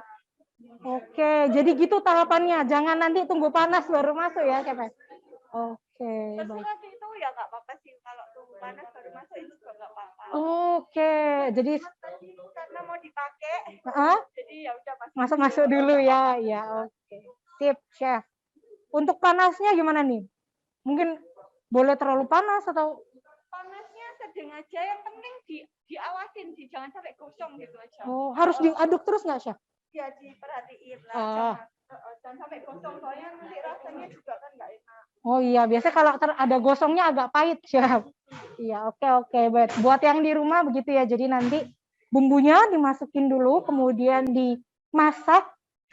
Oke, jadi gitu tahapannya. Jangan nanti tunggu panas baru masuk ya, Chef. Oke, baik. Itu ya nggak apa-apa sih kalau tunggu panas baru masuk itu juga nggak apa-apa. Oke, jadi karena mau dipakai, jadi ya udah masuk dulu ya, ya oke. Sip, Chef. Untuk panasnya gimana nih? Mungkin boleh terlalu panas atau? Panasnya sedang aja, yang penting diawasin sih, jangan sampai gosong gitu aja. Oh, harus diaduk terus nggak, Chef? Ya diperhatiin lah, jangan sampai gosong, soalnya nanti rasanya juga kan nggak enak. Oh iya, biasanya kalau ada gosongnya agak pahit, Chef. Iya, oke. Buat yang di rumah begitu ya, jadi nanti bumbunya dimasukin dulu, kemudian dimasak,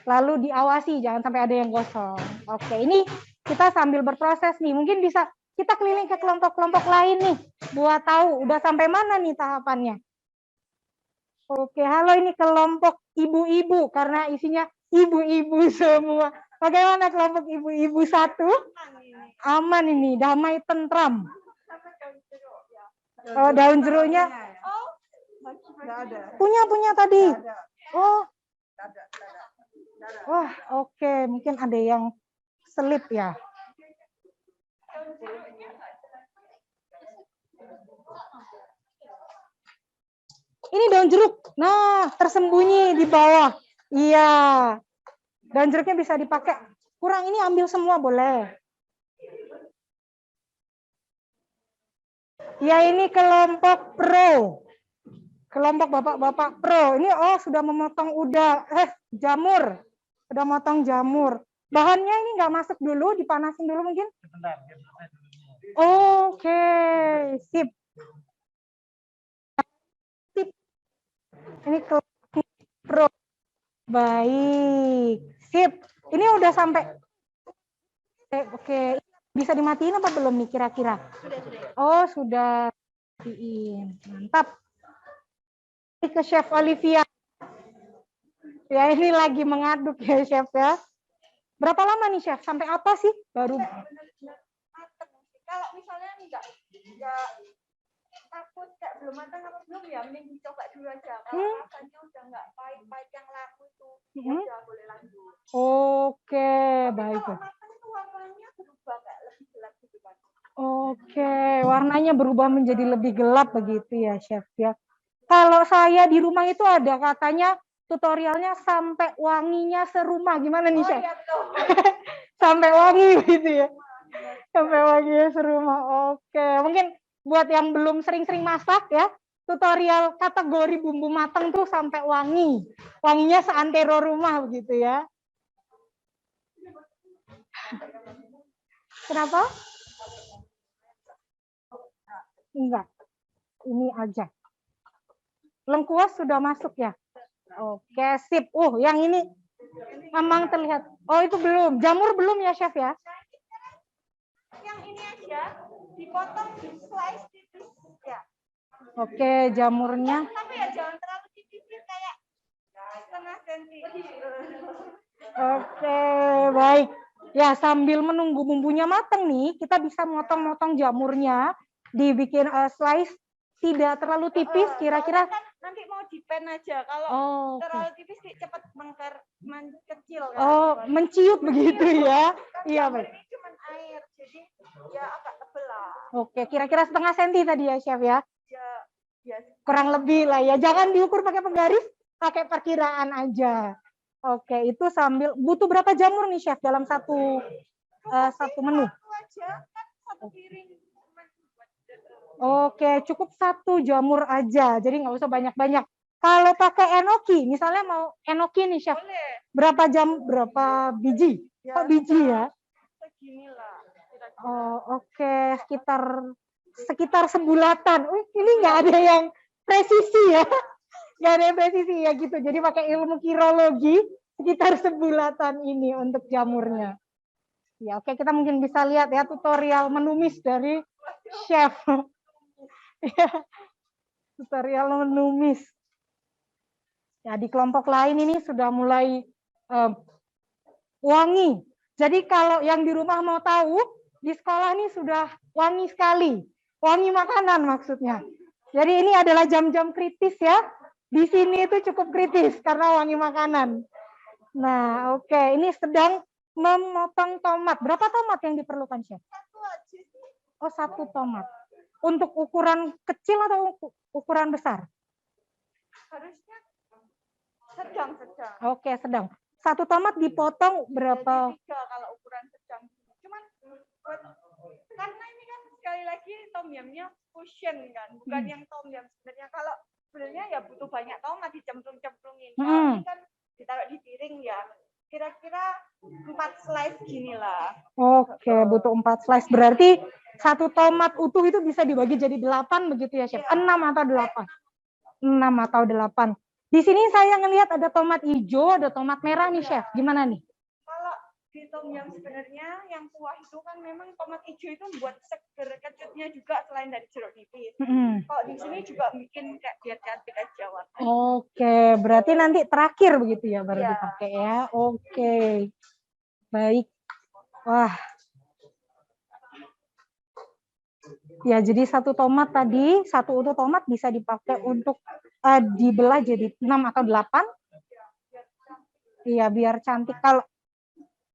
lalu diawasi, jangan sampai ada yang gosong. Oke, ini kita sambil berproses nih, mungkin bisa kita keliling ke kelompok-kelompok lain nih, buat tahu udah sampai mana nih tahapannya. Oke, halo, ini kelompok ibu-ibu, karena isinya ibu-ibu semua. Bagaimana kelompok ibu-ibu 1? Aman ini, damai tentram. Oh, daun jeruknya. Punya tadi. Oh. Wah, oke. Mungkin ada yang selip ya. Ini daun jeruk. Nah, tersembunyi di bawah. Iya. Daun jeruknya bisa dipakai. Kurang ini ambil semua boleh. Ya, ini kelompok pro. Kelompok bapak-bapak pro. Ini sudah memotong jamur. Sudah motong jamur. Bahannya ini nggak masuk dulu, dipanasin dulu mungkin. Oke, sip. Ini kelompok pro. Baik, sip. Ini udah sampai. Oke, bisa dimatiin apa belum nih kira-kira? Oh, sudah matiin. Mantap. Ke Chef Olivia. Ya, ini lagi mengaduk ya, Chef ya. Berapa lama nih, Chef? Sampai apa sih? Baru. Kalau misalnya enggak takut kayak belum matang apa belum ya, mending dicoba dulu aja. Kalau rasanya udah enggak pahit-pahit yang laku itu, ya udah boleh lanjut. Oke, baik. Kalau matang itu warnanya berubah kayak lebih gelap gitu kan. Oke, warnanya berubah menjadi lebih gelap begitu ya, Chef ya. Kalau saya di rumah itu ada katanya tutorialnya sampai wanginya serumah. Gimana nih, Chef? iya betul. Sampai wangi gitu ya. Sampai wanginya serumah. Oke, mungkin buat yang belum sering-sering masak ya, tutorial kategori bumbu matang tuh sampai wangi. Wanginya seantero rumah begitu ya. Kenapa? Enggak. Ini aja. Lengkuas sudah masuk ya? Oke, sip. Yang ini memang terlihat. Oh, itu belum. Jamur belum ya, Chef ya? Yang ini aja dipotong slice tipis ya. Oke, jamurnya. Tapi ya jangan terlalu tipis kayak setengah senti. Oke, baik. Ya, sambil menunggu bumbunya matang nih, kita bisa motong-motong jamurnya, dibikin slice tidak terlalu tipis, kira-kira. Kan nanti mau dipen aja. Kalau terlalu tipis cepat mengkecil kan. Oh, menciut begitu ya. Iya, baik. Ini cuma air, jadi ya agak tebel lah. Oke, kira-kira setengah senti tadi ya, Chef ya? Ya, Kurang lebih lah ya. Jangan diukur pakai penggaris, pakai perkiraan aja. Oke, itu sambil butuh berapa jamur nih, Chef, dalam satu menu? satu aja kan satu piring. Oke, cukup satu jamur aja, jadi nggak usah banyak-banyak. Kalau pakai enoki, misalnya mau enoki nih, Chef, Boleh. berapa biji? Ya, Biji ya? Seginilah. Oh, oke, sekitar sebulatan. Ini nggak ada yang presisi ya, nggak ada yang presisi ya gitu. Jadi pakai ilmu kirologi sekitar sebulatan ini untuk jamurnya. Ya, oke, kita mungkin bisa lihat ya tutorial menumis dari Chef. Ya, tutorial menumis. Ya, di kelompok lain ini sudah mulai wangi. Jadi kalau yang di rumah mau tahu, di sekolah ini sudah wangi sekali. Wangi makanan maksudnya. Jadi ini adalah jam-jam kritis ya. Di sini itu cukup kritis karena wangi makanan. Nah, oke. Ini sedang memotong tomat. Berapa tomat yang diperlukan, Chef? Satu aja sih. Oh, satu tomat. Untuk ukuran kecil atau ukuran besar? Harusnya sedang. Oke, sedang. Satu tomat dipotong berapa? Jadi 3 kalau ukuran sedang. Cuman karena ini kan sekali lagi tom yumnya fusion kan, bukan yang tom yum sebenarnya. Kalau sebenarnya ya butuh banyak tomat dicemplung-cemplungin. Kalau ini kan ditaruh di piring ya. Kira-kira 4 slice gini lah. Oke, butuh 4 slice. Berarti satu tomat utuh itu bisa dibagi jadi 8 begitu ya, Chef? 6 atau 8? 6 atau 8. Di sini saya ngelihat ada tomat hijau, ada tomat merah nih, Chef. Gimana nih? Kalau di tom yum sebenarnya yang kuah itu kan memang tomat hijau itu buat seger kecutnya juga selain dari jeruk nipis. Kalau di sini juga bikin kayak biar cantik aja warnanya. Oke, berarti nanti terakhir begitu ya baru dipakai ya. Oke. Baik. Wah. Ya, jadi satu tomat tadi, satu utuh tomat bisa dipakai untuk dibelah jadi 6 atau 8. Iya, biar cantik. Kalau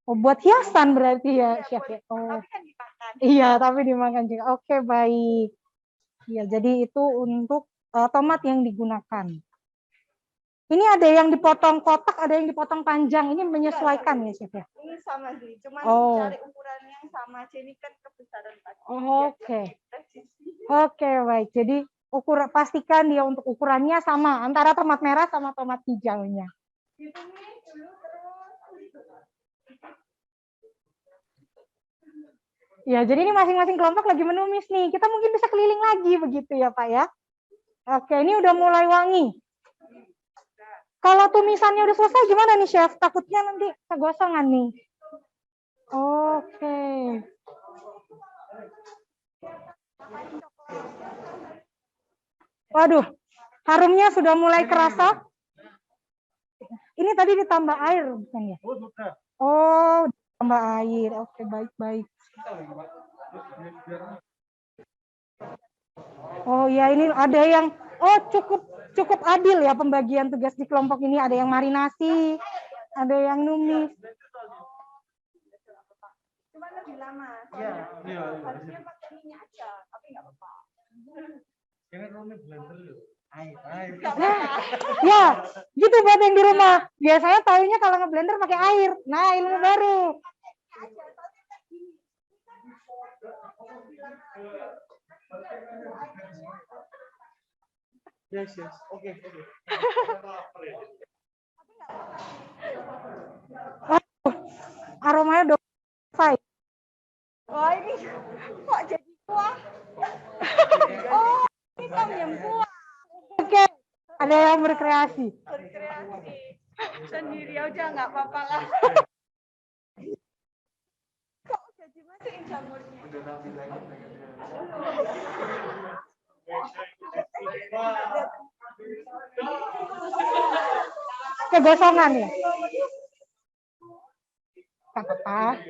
buat hiasan berarti ya, Chef ya. Oh. Tapi kan dimakan. Iya, tapi dimakan juga. Oke, baik. Iya, jadi itu untuk tomat yang digunakan. Ini ada yang dipotong kotak, ada yang dipotong panjang. Ini menyesuaikan ya, Chef ya? Ini sama sih, cuma cari ukuran yang sama aja. Ini kan kebesaran tadi. Oke. Oke, baik. Jadi pastikan dia untuk ukurannya sama antara tomat merah sama tomat hijaunya. Ya, jadi ini masing-masing kelompok lagi menumis nih. Kita mungkin bisa keliling lagi begitu ya, Pak ya. Oke, ini udah mulai wangi. Kalau tumisannya udah selesai gimana nih, Chef? Takutnya nanti kegosongan nih. Oke. Waduh, harumnya sudah mulai kerasa. Ini tadi ditambah air bukan ya? Oh, ditambah air. Oke, baik-baik. Oh ya, ini ada yang cukup adil ya pembagian tugas di kelompok ini. Ada yang marinasi, ada yang numis. Cuma lebih lama. Harusnya pakai minyak aja, tapi nggak apa-apa. Nah, ya, gitu buat yang di rumah. Biasanya tahunya kalau ngeblender pakai air. Nah, ilmu baru. Yes. Oke. Aromanya udah selesai. Wah, ini kok jadi kuah? Oh, ini tom yum kuah. Oke, ada yang berkreasi. Berkreasi. Sendiri aja nggak apa-apa lah. Kok udah dimasukin jamurnya? Kegosongan ya? Gak apa-apa.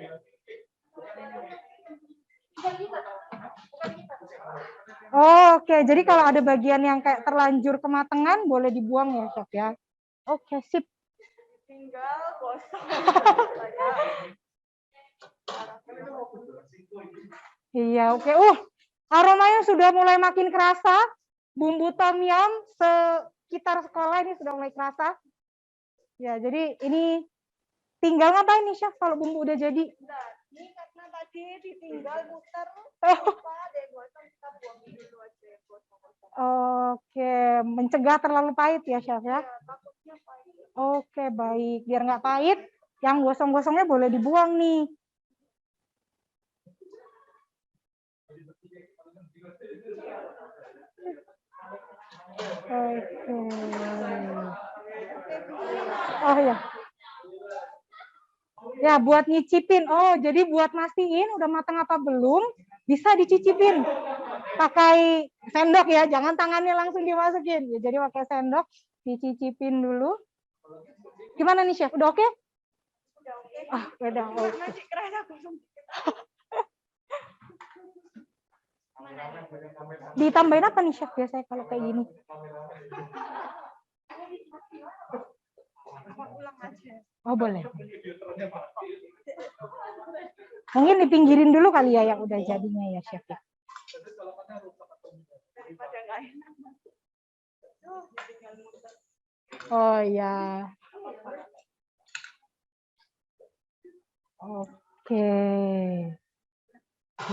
Oke, jadi kalau ada bagian yang kayak terlanjur kematangan boleh dibuang ya, Chef ya. Oke, sip. Tinggal gosong. Iya, oke. Aromanya sudah mulai makin kerasa. Bumbu tom yum sekitar sekolah ini sudah mulai kerasa. Ya, jadi ini tinggal ngapain nih, Chef, kalau bumbu udah jadi? Nah, ini karena tadi ditinggal muter, deh gosong, kita buang dulu aja gosong-gosong. Oke, mencegah terlalu pahit ya, Chef ya? Takutnya pahit. Oke, baik. Biar nggak pahit, yang gosong-gosongnya boleh dibuang nih. Oke. Oh ya. Ya, buat nyicipin. Oh, jadi buat mastiin udah matang apa belum, bisa dicicipin. Pakai sendok ya, jangan tangannya langsung dimasukin. Ya, jadi pakai sendok, dicicipin dulu. Gimana nih, Chef? Udah oke? Udah oke. Udah oke. Masih kerasa gosong. Ditambahin apa nih, Chef, biasanya kalau kayak gini? Ulang aja. Oh, boleh. Mungkin dipinggirin dulu kali ya yang udah jadinya ya, Chef ya. Daripada nggak enak. Oh ya. Oke.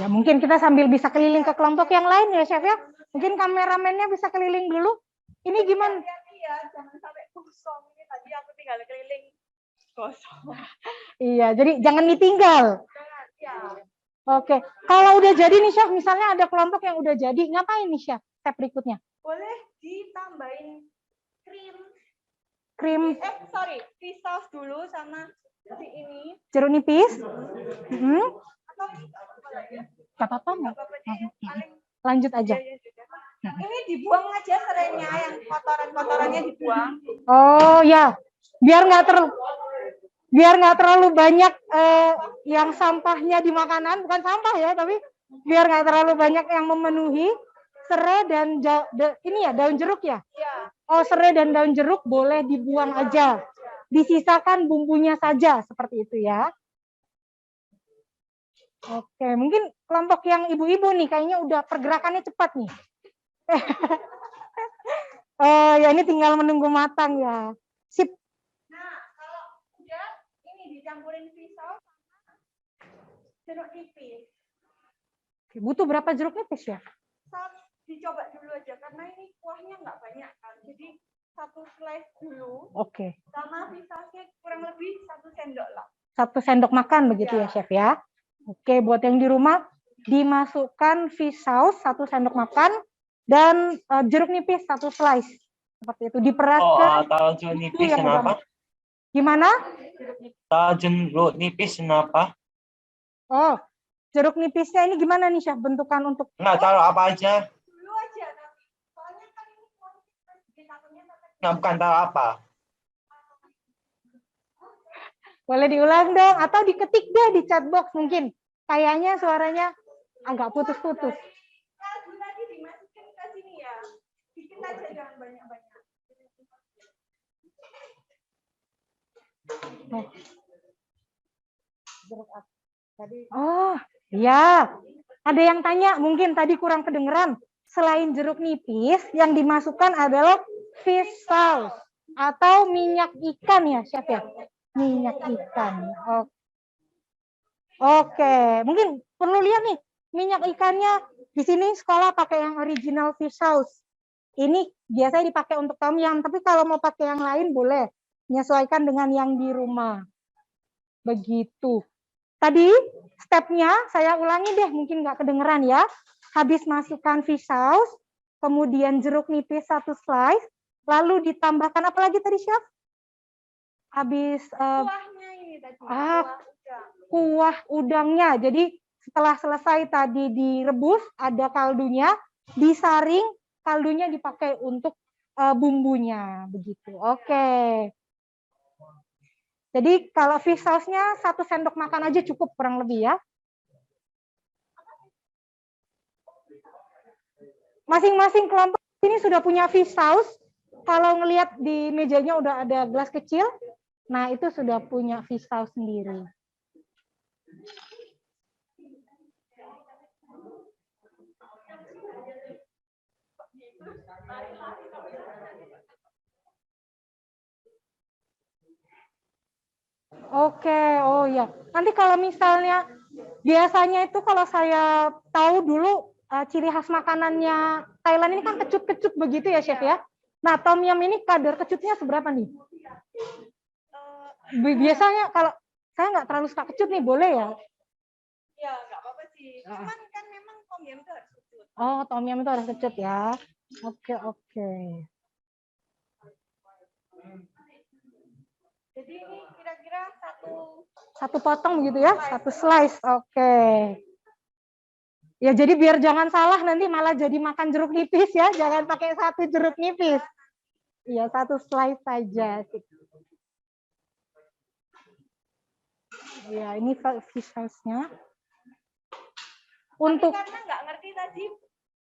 Ya mungkin kita sambil bisa keliling ke kelompok yang lain ya, Chef ya. Mungkin kameramennya bisa keliling dulu. Ini gimana? Iya, jangan sampai kosong. Ini tadi aku tinggal keliling kosong. Iya, jadi jangan ditinggal. Jangan, ya. Oke. Kalau udah jadi nih, Chef, misalnya ada kelompok yang udah jadi, ngapain nih, Chef? Step berikutnya. Boleh ditambahin krim. Fish sauce dulu sama si ini. Jeruk nipis. Atau Gak apa-apa, nggak apa-apa deh, paling lanjut aja. ya sudah. Ini dibuang aja serainya, yang kotoran-kotorannya dibuang. Oh ya, biar nggak terlalu banyak yang sampahnya di makanan, bukan sampah ya, tapi biar nggak terlalu banyak yang memenuhi. Serai dan daun jeruk ya? Ya. Oh, serai dan daun jeruk boleh dibuang aja. Disisakan bumbunya saja, seperti itu ya. Oke, mungkin kelompok yang ibu-ibu nih kayaknya udah pergerakannya cepat nih. Oh ya, ini tinggal menunggu matang ya. Sip. Nah, kalau udah ini dicampurin pisau sama jeruk nipis. Butuh berapa jeruk nipis ya? Dicoba dulu aja karena ini kuahnya nggak banyak kan. Jadi 1 slice dulu. Oke. Sama pisaunya kurang lebih 1 sendok lah. 1 sendok makan begitu ya, Chef ya. Oke, buat yang di rumah dimasukkan fish sauce 1 sendok makan dan jeruk nipis 1 slice. Seperti itu diperas ke. Tahu jeruk nipis kenapa? Gimana? Tahu jeruk nipis kenapa? Oh, jeruk nipisnya ini gimana nih, Chef? Bentukan untuk Nggak taruh apa aja. Dulu aja tapi soalnya kan ini Nggak, bukan taruh apa. boleh diulang dong atau diketik deh di chat box mungkin. Kayaknya suaranya agak putus-putus. kaldu tadi dimasukin ke sini ya. Dikit aja jangan banyak-banyak. Oh, iya. Ada yang tanya, mungkin tadi kurang kedengeran. selain jeruk nipis, yang dimasukkan adalah fish sauce atau minyak ikan ya, Chef ya? Minyak ikan. Oke, mungkin perlu lihat nih, minyak ikannya di sini sekolah pakai yang original fish sauce. Ini biasanya dipakai untuk tom yum, tapi kalau mau pakai yang lain boleh. Menyesuaikan dengan yang di rumah. Begitu. Tadi stepnya saya ulangi deh, mungkin nggak kedengeran ya. Habis masukkan fish sauce, kemudian jeruk nipis 1 slice, lalu ditambahkan apa lagi tadi, Chef? Habis Kuahnya ini tadi. kuah udangnya. Jadi setelah selesai tadi direbus, ada kaldunya, disaring, kaldunya dipakai untuk bumbunya, begitu. Oke. Jadi kalau fish sauce-nya 1 sendok makan aja cukup kurang lebih ya. Masing-masing kelompok ini sudah punya fish sauce. Kalau ngelihat di mejanya udah ada gelas kecil, nah itu sudah punya fish sauce sendiri. Oke, oh ya. Nanti kalau misalnya biasanya itu kalau saya tahu dulu ciri khas makanannya Thailand ini kan kecut-kecut begitu ya, Chef ya. Nah, tom yum ini kadar kecutnya seberapa nih? Biasanya kalau saya nggak terlalu suka kecut nih, boleh ya? Ya, nggak apa-apa sih. Cuman kan memang tom yum itu harus kecut. Oh, tom yum itu harus kecut ya. Oke, oke. Jadi ini kira-kira satu potong begitu ya, 1 slice. Oke. Ya jadi biar jangan salah nanti malah jadi makan jeruk nipis ya, jangan pakai 1 jeruk nipis. Iya, 1 slice saja. Ya, ini fish sauce-nya. Untuk karena nggak ngerti tadi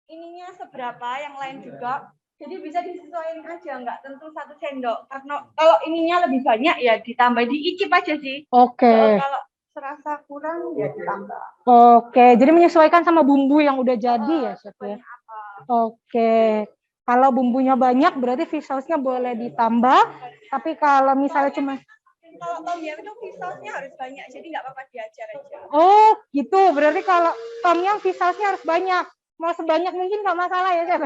ininya seberapa, yang lain juga. Jadi bisa disesuaikan aja, nggak tentu 1 sendok. Karena kalau ininya lebih banyak ya ditambah, diicip aja sih. Oke. Kalau serasa kurang ya ditambah. Oke, jadi menyesuaikan sama bumbu yang udah jadi ya, Chef ya. Oke. Kalau bumbunya banyak berarti fish sauce-nya boleh ditambah. Tapi kalau misalnya cuma kalau tom yum itu fish sauce-nya harus banyak, jadi nggak apa-apa diajar aja. Oh, gitu. Berarti kalau tom yum fish sauce-nya harus banyak. Mau sebanyak mungkin nggak masalah ya, Chef.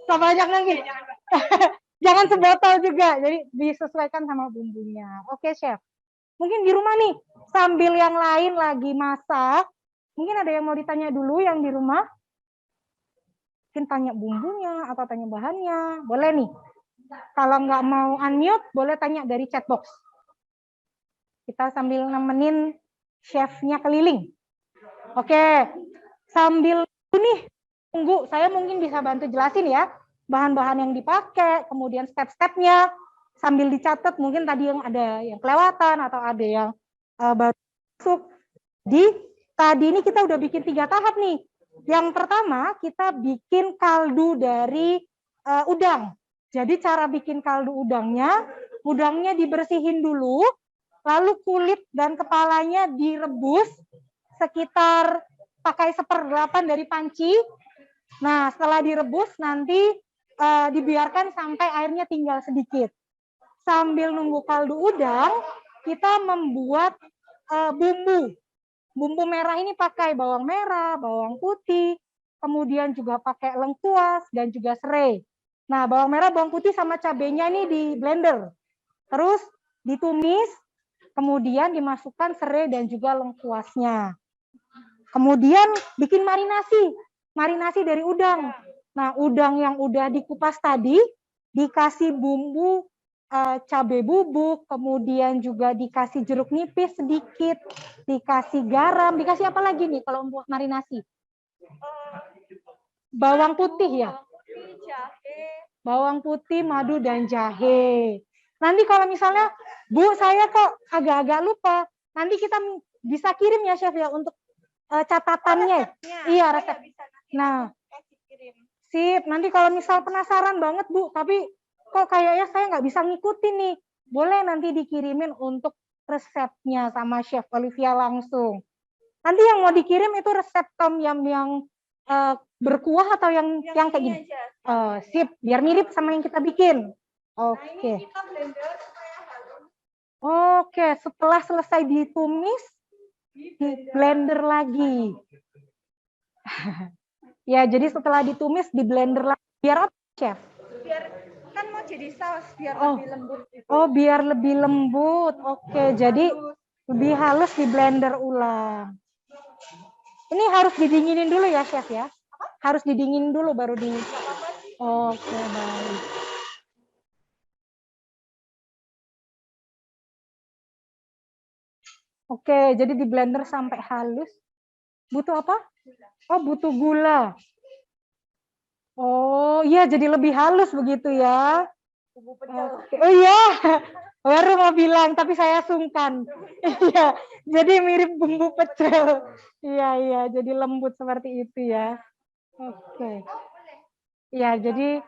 Sebanyak mungkin. Jangan sebotol juga. Jadi disesuaikan sama bumbunya. Oke, Chef. Mungkin di rumah nih, sambil yang lain lagi masak, mungkin ada yang mau ditanya dulu yang di rumah? Mungkin tanya bumbunya atau tanya bahannya. Boleh nih. Kalau nggak mau unmute, boleh tanya dari chat box. Kita sambil nemenin chefnya keliling. Oke, sambil nih tunggu, saya mungkin bisa bantu jelasin ya bahan-bahan yang dipakai, kemudian step-stepnya sambil dicatat. Mungkin tadi yang ada yang kelewatan atau ada yang baru masuk. Tadi ini kita udah bikin 3 tahap nih. Yang pertama kita bikin kaldu dari udang. Jadi cara bikin kaldu udangnya dibersihin dulu, lalu kulit dan kepalanya direbus sekitar pakai 1/8 dari panci. Nah, setelah direbus nanti dibiarkan sampai airnya tinggal sedikit. Sambil nunggu kaldu udang, kita membuat bumbu. Bumbu merah ini pakai bawang merah, bawang putih, kemudian juga pakai lengkuas dan juga serai. Nah, bawang merah, bawang putih sama cabenya ini di blender. Terus ditumis, kemudian dimasukkan serai dan juga lengkuasnya. Kemudian bikin marinasi dari udang. Nah, udang yang udah dikupas tadi dikasih bumbu cabai bubuk, kemudian juga dikasih jeruk nipis sedikit, dikasih garam, dikasih apa lagi nih kalau untuk marinasi? Bawang putih ya? Bawang putih, madu, dan jahe. Nanti kalau misalnya, Bu, saya kok agak-agak lupa, nanti kita bisa kirim ya, Chef ya, untuk catatannya. Iya, resep. Nah, sip. Nanti kalau misal penasaran banget, Bu, tapi kok kayaknya saya nggak bisa ngikutin nih, boleh nanti dikirimin untuk resepnya sama Chef Olivia langsung. Nanti yang mau dikirim itu resep tom yum yang berkuah atau yang kayak ini gini? aja. Sip, biar mirip sama yang kita bikin. Nah, Oke. ini kita blender supaya halus. Oke, setelah selesai ditumis, di blender lagi. Ya, jadi setelah ditumis di blender lagi. Biar apa, Chef? Biar kan mau jadi saus, biar Oh. lebih lembut. Gitu. Oh, biar lebih lembut. Oke, jadi lebih halus di blender ulang. Ini harus didinginin dulu ya, Chef ya? Harus didinginin dulu baru di... Oke, baik. Oke, jadi di blender sampai halus. Butuh apa? Oh, butuh gula. Oh, iya jadi lebih halus begitu ya. Oke. Oh iya, baru mau bilang tapi saya sungkan. Iya, jadi mirip bumbu pecel. Iya, jadi lembut seperti itu ya. Oke. Iya, jadi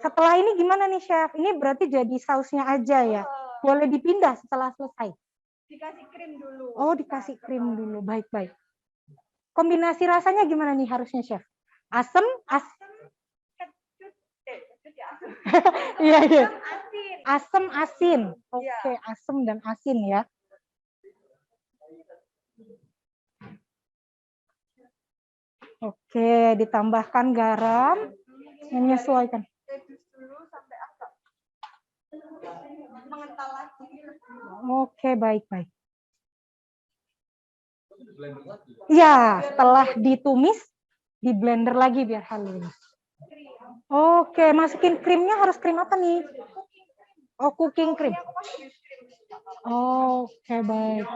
setelah ini gimana nih, Chef? Ini berarti jadi sausnya aja ya. Boleh dipindah setelah selesai. Dikasih krim dulu. Oh, dikasih krim dulu. Baik. Kombinasi rasanya gimana nih harusnya, Chef? Asam, Kecut ya. Iya. Asin. Asam, asin. Oke, asam dan asin ya. Oke, ditambahkan garam, menyesuaikan. Rebus dulu sampai agak mengental lagi. Oke, baik. Ya, setelah ditumis, di blender lagi biar halus. Oke, masukin krimnya harus krim apa nih? Oh, cooking cream. Oke, baik.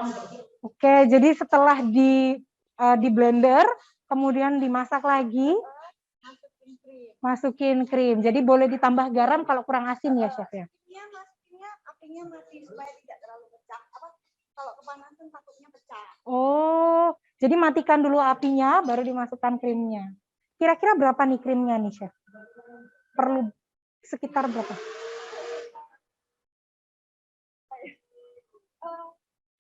Oke, jadi setelah di blender, kemudian dimasak lagi, masukin krim. Jadi boleh ditambah garam kalau kurang asin ya, Chef ya? Iya, masukinnya apinya mati supaya tidak terlalu pecah. Kalau kepanasan takutnya pecah. Oh, jadi matikan dulu apinya, baru dimasukkan krimnya. Kira-kira berapa nih krimnya nih, Chef? Perlu sekitar berapa?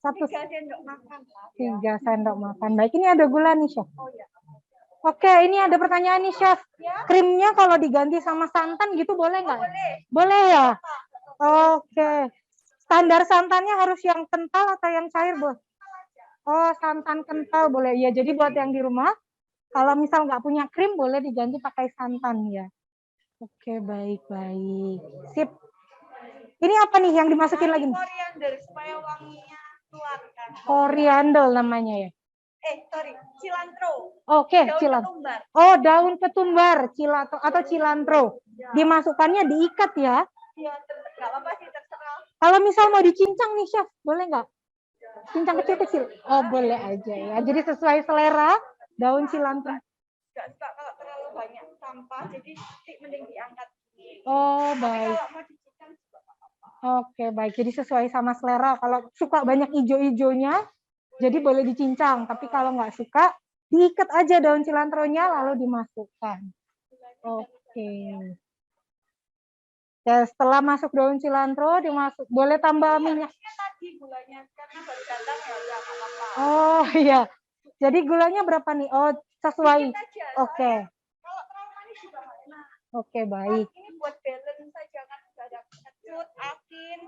3 sendok makan. 3 sendok makan. Baik, ini ada gula nih, Chef. Oh ya. Oke, ini ada pertanyaan nih, Chef. Krimnya kalau diganti sama santan gitu boleh nggak? Boleh ya? Oke. Standar santannya harus yang kental atau yang cair, Bos? Oh, santan kental boleh. Ya, jadi buat yang di rumah, kalau misal nggak punya krim, boleh diganti pakai santan ya. Oke, baik. Sip. Ini apa nih yang dimasukin lagi? Koriander supaya wanginya keluar kan. Koriander namanya ya. Cilantro. Oke, Daun cilantro. ketumbar. Oh, daun ketumbar, cilantro atau cilantro. Dimasukkannya diikat ya. Iya, nggak apa-apa sih, terserah. Kalau misal mau dicincang nih, Chef, boleh nggak? Cincang kecil-kecil. Oh, boleh aja ya. Jadi sesuai selera, daun cilantro. Nggak suka kalau terlalu banyak sampah, jadi mending diangkat. Oh, baik. Kalau mau dicincang juga apa-apa. Oke, baik. Jadi sesuai sama selera. Kalau suka banyak ijo-ijonya, jadi boleh dicincang. Tapi kalau nggak suka, diikat aja daun cilantronya lalu dimasukkan. Oke. Ya, setelah masuk daun cilantro, boleh tambah minyak. Tadi gulanya karena baru datang ya udah nggak apa-apa. Oh iya. Jadi gulanya berapa nih? Oh, sesuai. Oke. Kalau terlalu manis juga nggak enak. Oke, baik. Ini buat balance saja kan udah ada kecut, asin,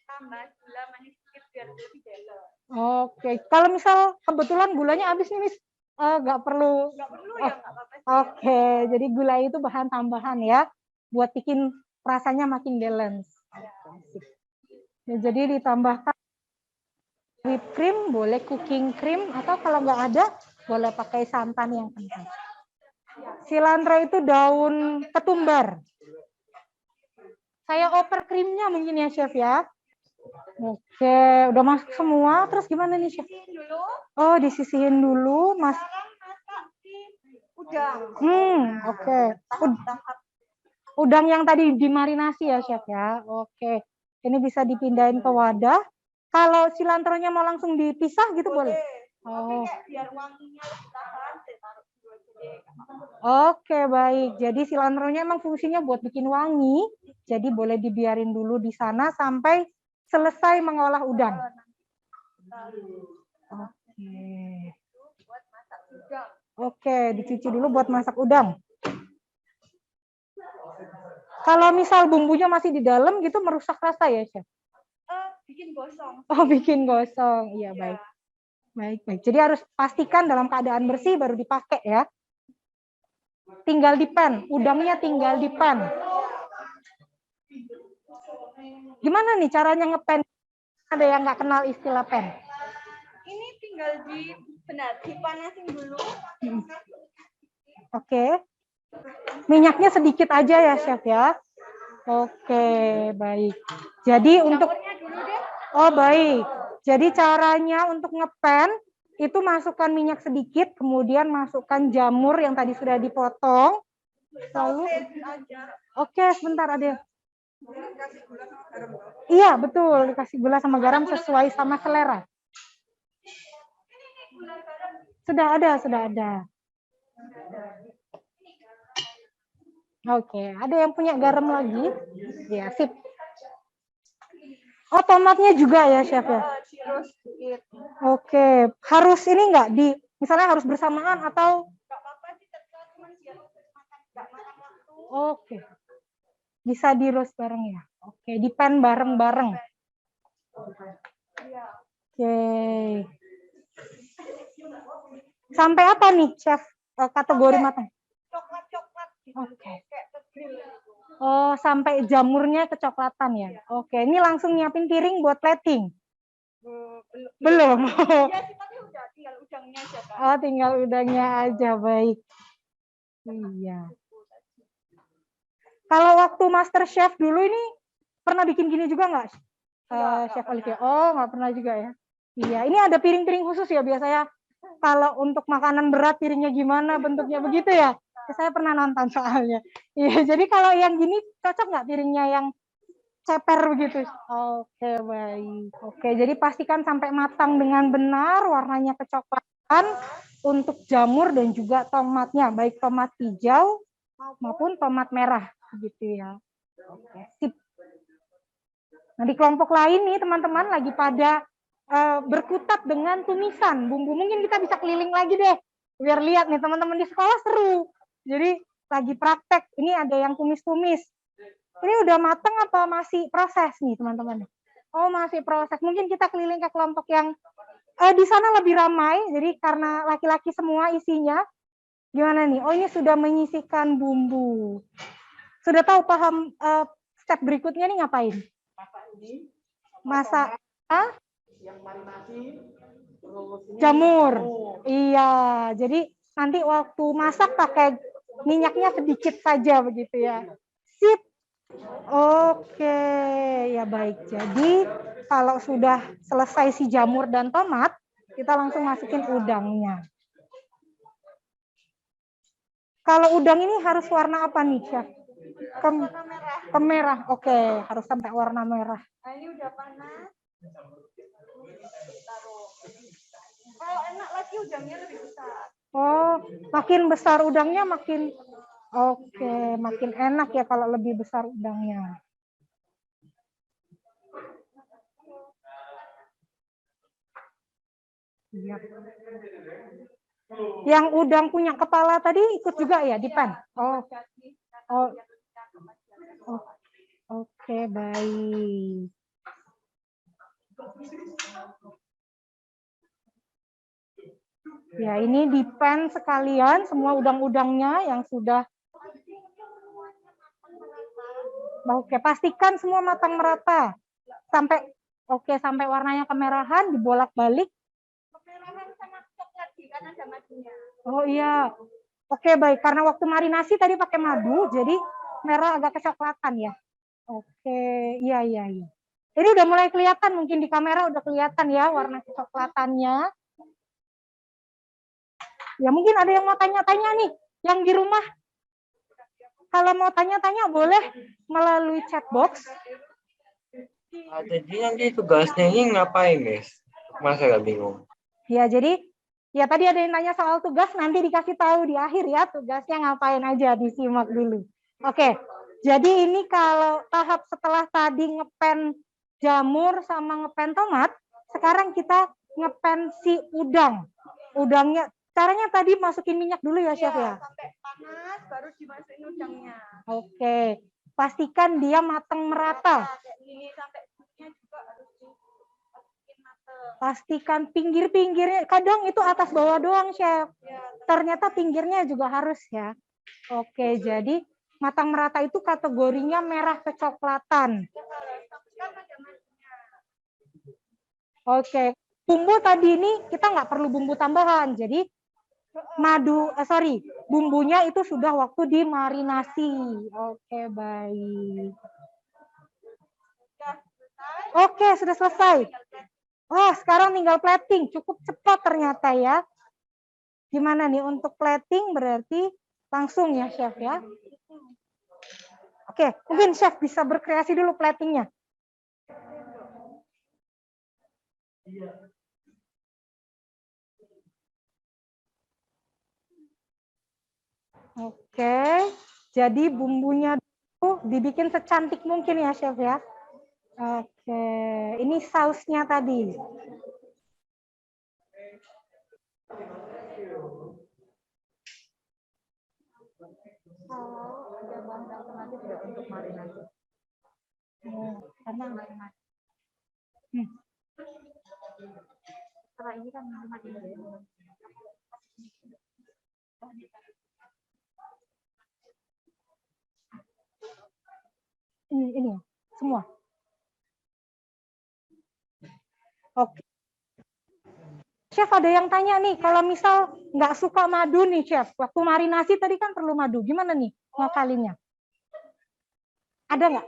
tambah gula manis sedikit biar lebih balance. Oke. Kalau misal kebetulan gulanya habis nih, Miss, nggak perlu. Nggak perlu ya, nggak apa-apa sih. Oke, jadi gula itu bahan tambahan ya, buat bikin rasanya makin balance. Ya, jadi ditambahkan whipped cream, boleh cooking cream, atau kalau nggak ada, boleh pakai santan yang kental. Cilantro itu daun ketumbar. Saya oper krimnya mungkin ya, Chef ya. Oke, udah masuk semua. Terus gimana nih, Chef? Oh, disisihin dulu, Mas. Sekarang masak di udang. Oke. Udang yang tadi dimarinasi ya, Chef ya. Oke. Ini bisa dipindahin ke wadah. Kalau cilantronya mau langsung dipisah gitu boleh? Tapi kayak biar wanginya lebih tahan, taruh dulu aja. Oke, baik. Jadi cilantronya emang fungsinya buat bikin wangi. Jadi boleh dibiarin dulu di sana sampai selesai mengolah udang. Oke. Buat masak udang. Oke, dicuci dulu buat masak udang. Kalau misal bumbunya masih di dalam gitu merusak rasa ya, Chef? Bikin gosong. Oh, bikin gosong. Iya, baik. Baik. Jadi harus pastikan dalam keadaan bersih baru dipakai ya. Tinggal di pan, udangnya tinggal di pan. Gimana nih caranya ngepen? Ada yang nggak kenal istilah pen? Ini tinggal dipanasin dulu. Oke. Minyaknya sedikit aja ya, Chef ya. Oke, baik. Jadi untuk Oh, baik. Jadi caranya untuk ngepen itu masukkan minyak sedikit, kemudian masukkan jamur yang tadi sudah dipotong. Lalu Oke, sebentar ada. Iya, betul, dikasih gula sama garam sesuai sama selera. Sudah ada. Oke, ada yang punya garam lagi? Ya, sip. Oh, tomatnya juga ya, Chef ya? Oke, harus ini enggak misalnya harus bersamaan atau? Oke, bisa di roast bareng ya? Oke, di pan bareng-bareng. Oke. Sampai apa nih, Chef? Kategori matang? Coklat-coklat gitu. Oke. Kayak grill. Oh, sampai jamurnya kecoklatan ya? Oke, ini langsung nyiapin piring buat plating? Belum. Ya sih, tapi udah tinggal udangnya aja kan. Oh, tinggal udangnya aja, baik. Iya. Kalau waktu Master Chef dulu ini pernah bikin gini juga nggak, Chef Olivia? Oh, nggak pernah juga ya? Iya, ini ada piring-piring khusus ya biasanya. Kalau untuk makanan berat piringnya gimana bentuknya begitu ya? Saya pernah nonton soalnya. Iya, jadi kalau yang gini cocok nggak piringnya yang ceper begitu? Oke, baik. Oke, jadi pastikan sampai matang dengan benar, warnanya kecoklatan untuk jamur dan juga tomatnya, baik tomat hijau maupun tomat merah, gitu ya. Oke, sip. Nah, di kelompok lain nih teman-teman lagi pada berkutat dengan tumisan bumbu. Mungkin kita bisa keliling lagi deh, biar lihat nih teman-teman di sekolah seru. Jadi lagi praktek, ini ada yang tumis-tumis. Ini udah mateng apa masih proses nih teman-teman? Oh, masih proses. Mungkin kita keliling ke kelompok yang di sana lebih ramai, jadi karena laki-laki semua isinya. Gimana nih? Oh, ini sudah menyisihkan bumbu. Sudah tahu paham step berikutnya nih ngapain? Masak yang marinasi jamur. Iya, jadi nanti waktu masak pakai minyaknya sedikit saja begitu ya. Sip. Oke, ya baik. Jadi kalau sudah selesai si jamur dan tomat, kita langsung masukin udangnya. Kalau udang ini harus warna apa nih, Chef? Kemerah. Oke, harus sampai warna merah. Nah, ini udah panas. Kalau enak lagi udangnya lebih besar. Oh, makin besar udangnya makin makin enak ya kalau lebih besar udangnya. Siap. Yang udang punya kepala tadi ikut juga ya di pan? Oke, baik. Ya, ini di pan sekalian semua udang-udangnya yang sudah. Oke, pastikan semua matang merata. Sampai warnanya kemerahan, dibolak-balik. Kemerahan sama coklat kan ada madunya. Oh iya. Oke, baik. Karena waktu marinasi tadi pakai madu, jadi merah agak kecoklatan ya. Oke, iya. Ini udah mulai kelihatan, mungkin di kamera udah kelihatan ya warna kecoklatannya. Ya mungkin ada yang mau tanya-tanya nih, yang di rumah. Kalau mau tanya-tanya boleh melalui chat box. Jadi nanti tugasnya ini ngapain, Miss? Masa gak bingung? Ya, jadi ya tadi ada yang nanya soal tugas, nanti dikasih tahu di akhir ya tugasnya ngapain aja, disimak dulu. Oke, jadi ini kalau tahap setelah tadi ngepen jamur sama ngepen tomat, sekarang kita ngepen si udang. Udangnya caranya tadi masukin minyak dulu ya, Chef ya? Sampai panas, baru dimasukin udangnya. Oke. Pastikan dia matang merata. Kayak gini, sampai bumbunya juga harus dimasukin matang. Pastikan pinggir-pinggirnya, kadang itu atas bawah doang, Chef. Ternyata pinggirnya juga harus ya. Oke, jadi matang merata itu kategorinya merah kecoklatan. Oke, bumbu tadi ini kita nggak perlu bumbu tambahan. Jadi bumbunya itu sudah waktu dimarinasi. Oke, baik. Oke, sudah selesai. Oh, sekarang tinggal plating. Cukup cepat ternyata ya. Gimana nih untuk plating berarti langsung ya, Chef ya? Oke, mungkin Chef bisa berkreasi dulu platingnya. Oke, jadi bumbunya dulu dibikin secantik mungkin ya, Chef ya. Oke, ini sausnya tadi. Ada bahan alternatif tidak untuk marinasi? Karena Setelah ini kan mati. ini ya, semua. Oke. Chef ada yang tanya nih, kalau misal nggak suka madu nih, Chef, waktu marinasi tadi kan perlu madu, gimana nih ngakalinnya? Ada nggak?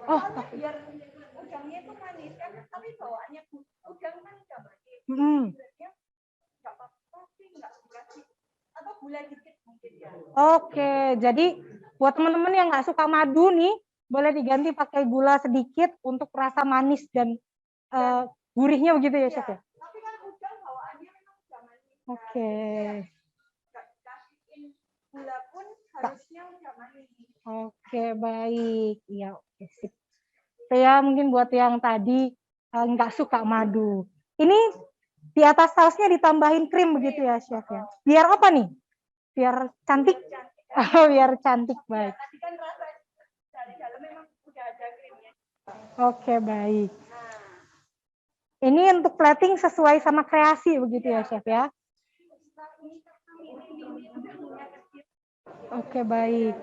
Oh, biar udangnya itu manis kan, tapi bawaannya udang kan udah manis. Nggak apa-apa sih, nggak dikasih atau gula dikit mungkin ya. Oke, jadi buat teman-teman yang nggak suka madu nih, boleh diganti pakai gula sedikit untuk rasa manis dan gurihnya begitu ya, Chef ya? Tapi kan udang bawaannya memang udah manis. Oke. Nggak dikasihin gula pun harusnya udah manis. Oke, baik. Ya, oke, sip. Ya, mungkin buat yang tadi nggak suka madu. Ini di atas sausnya ditambahin krim begitu ya, Chef ya? Biar apa nih? Biar cantik? Oh, biar cantik, baik. Tadi kan rasa dari dalam memang udah ada krimnya. Oke, baik. Ini untuk plating sesuai sama kreasi begitu ya, Chef ya? Oke, baik.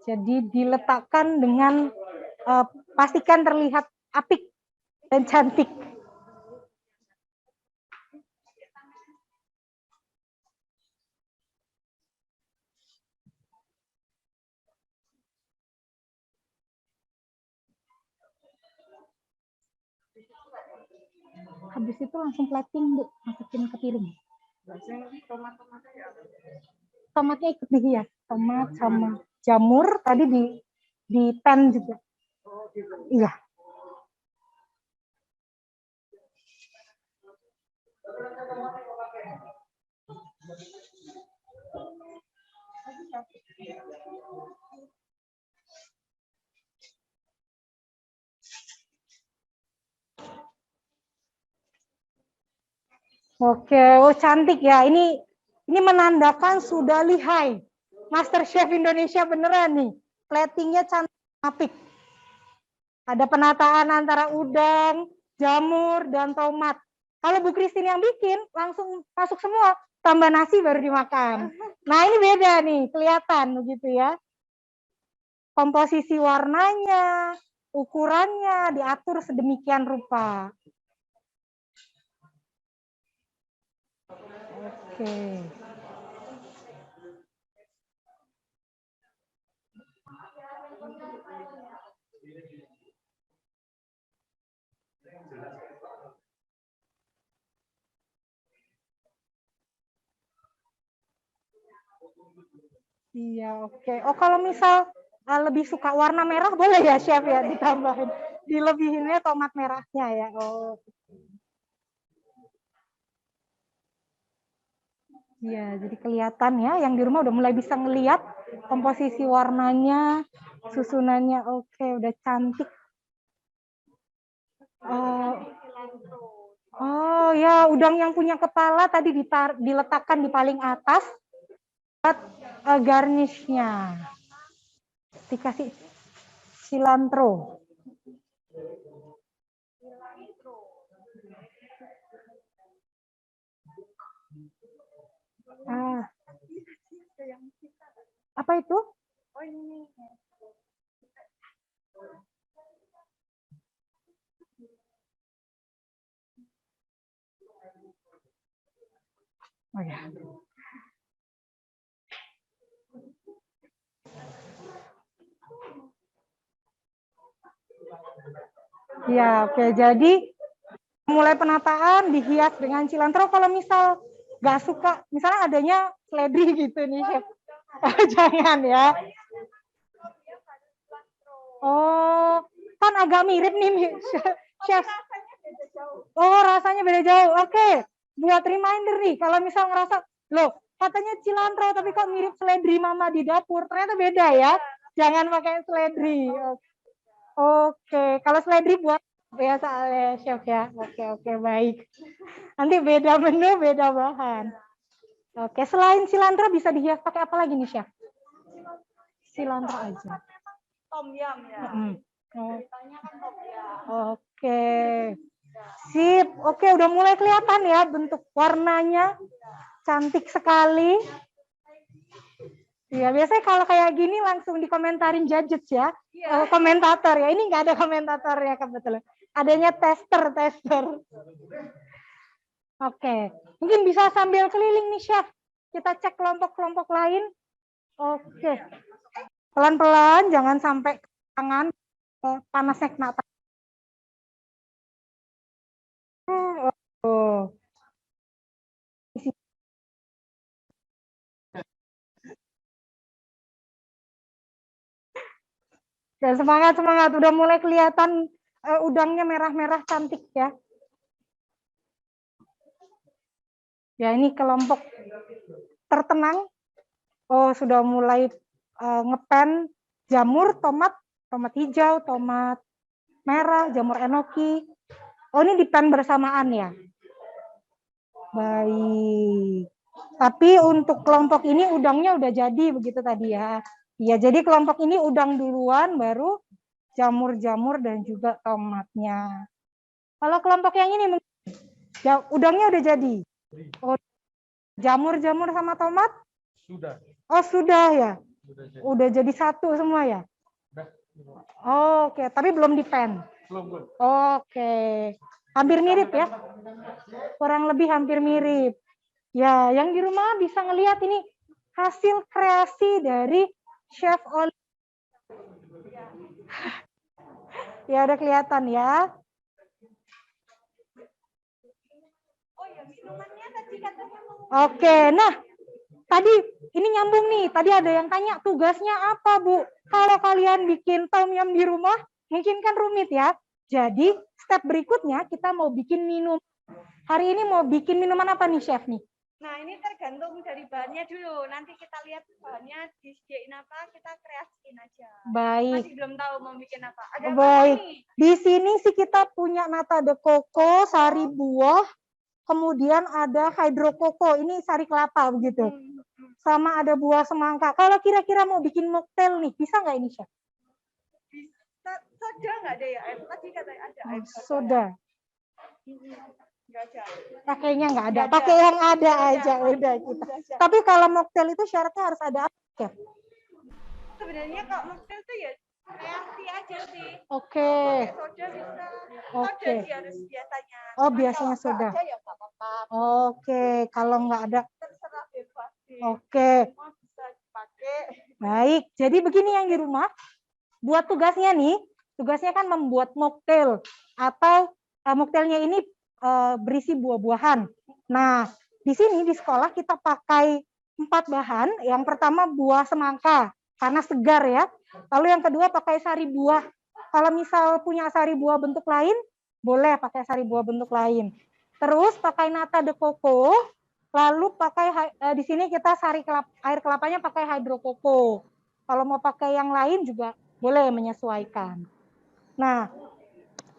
Jadi diletakkan dengan pastikan terlihat apik dan cantik. Habis itu langsung plating, Bu, masukin ke piring. Tomatnya ikut dihias, tomat sama jamur tadi di pan juga. Iya. Oke, oh cantik ya. Ini menandakan sudah lihai. Master Chef Indonesia beneran nih. Platingnya cantik, apik. Ada penataan antara udang, jamur, dan tomat. Kalau Bu Christine yang bikin, langsung masuk semua. Tambah nasi baru dimakan. Nah ini beda nih, kelihatan begitu ya. Komposisi warnanya, ukurannya diatur sedemikian rupa. Oke. Iya, oke. Oh, kalau misal lebih suka warna merah boleh ya, Chef ya, ditambahin. Dilebihinnya tomat merahnya ya. Oh. Iya, jadi kelihatan ya, yang di rumah udah mulai bisa ngelihat komposisi warnanya, susunannya. Oke, udah cantik. Oh ya, udang yang punya kepala tadi diletakkan di paling atas buat garnishnya. Dikasih cilantro. Apa itu? Oh ini. Oh ya. Ya, oke. Jadi mulai penataan dihias dengan cilantro. Kalau misal nggak suka, misalnya adanya seledri gitu nih, Chef. Jangan ya. Oh, kan agak mirip nih, Chef. Oh, rasanya beda jauh. Oke, buat reminder nih, kalau misal ngerasa, loh, katanya cilantro, tapi kok mirip seledri mama di dapur. Ternyata beda ya. Jangan pakai seledri. Oke, kalau seledri buat biasa ya, Chef ya. Oke, baik. Nanti beda menu, beda bahan. Oke, selain cilantro bisa dihias pakai apa lagi nih, Chef? Cilantro aja. Tom yum ya. Ceritanya kan tom yum. Oke. Sip. Oke, udah mulai kelihatan ya bentuk warnanya. Cantik sekali. Ya, biasanya kalau kayak gini langsung dikomentarin judges ya. Komentator ya. Ini nggak ada komentatornya kebetulan. Adanya tester. Oke. Mungkin bisa sambil keliling nih, Chef. Kita cek kelompok-kelompok lain. Oke. Pelan-pelan, jangan sampai tangan panasnya kena tangan. Dan semangat, udah mulai kelihatan udangnya merah-merah cantik ya. Ya, ini kelompok tertenang. Oh, sudah mulai ngepen jamur, tomat hijau, tomat merah, jamur enoki. Oh, ini dipen bersamaan ya. Baik. Tapi untuk kelompok ini udangnya udah jadi begitu tadi ya. Ya, jadi kelompok ini udang duluan, baru jamur-jamur dan juga tomatnya. Kalau kelompok yang ini udangnya udah jadi. Oh, jamur-jamur sama tomat? Sudah. Oh, sudah ya. Udah jadi satu semua ya? Oke, tapi belum dipen. belum. Oke. Hampir mirip ya? Kurang lebih hampir mirip. Ya, yang di rumah bisa ngelihat ini hasil kreasi dari Chef Oli. Ya, udah kelihatan ya. Oh ya, minumannya tadi katanya mau. Oke, nah tadi ini nyambung nih. Tadi ada yang tanya tugasnya apa, Bu? Kalau kalian bikin tom yum di rumah, mungkin kan rumit ya. Jadi step berikutnya kita mau bikin minum. Hari ini mau bikin minuman apa nih, Chef nih? Nah, ini tergantung dari bahannya dulu. Nanti kita lihat bahannya disediain apa, kita kreasiin aja. Baik. Masih belum tahu mau bikin apa. Ada baik. apa nih? Di sini sih kita punya nata de coco, sari buah, kemudian ada hydrokoko. Ini sari kelapa begitu. Sama ada buah semangka. Kalau kira-kira mau bikin mocktail nih, bisa nggak ini, Chef? Soda nggak ada ya? Tadi katanya ada air soda. Nggak ada. Pakainya nggak ada. Pakai yang ada aja udah kita. Tapi kalau mocktail itu syaratnya harus ada apa, Chef? Sebenarnya kalau mocktail tuh ya kreasi aja sih. Oke. Soda bisa. Oke. Soda sih harus biasanya. Oh, biasanya soda. Ada ya nggak apa-apa. Oke, kalau nggak ada. Terserah bebas sih. Oke. Semua bisa dipakai. Baik, jadi begini yang di rumah. Buat tugasnya nih, tugasnya kan membuat mocktail atau mocktailnya ini berisi buah-buahan. Nah, di sini di sekolah kita pakai 4 bahan. Yang pertama buah semangka karena segar ya. Lalu yang kedua pakai sari buah. Kalau misal punya sari buah bentuk lain, boleh pakai sari buah bentuk lain. Terus pakai nata de coco. Lalu pakai di sini kita air kelapanya pakai hydrokoko. Kalau mau pakai yang lain juga boleh menyesuaikan. Nah,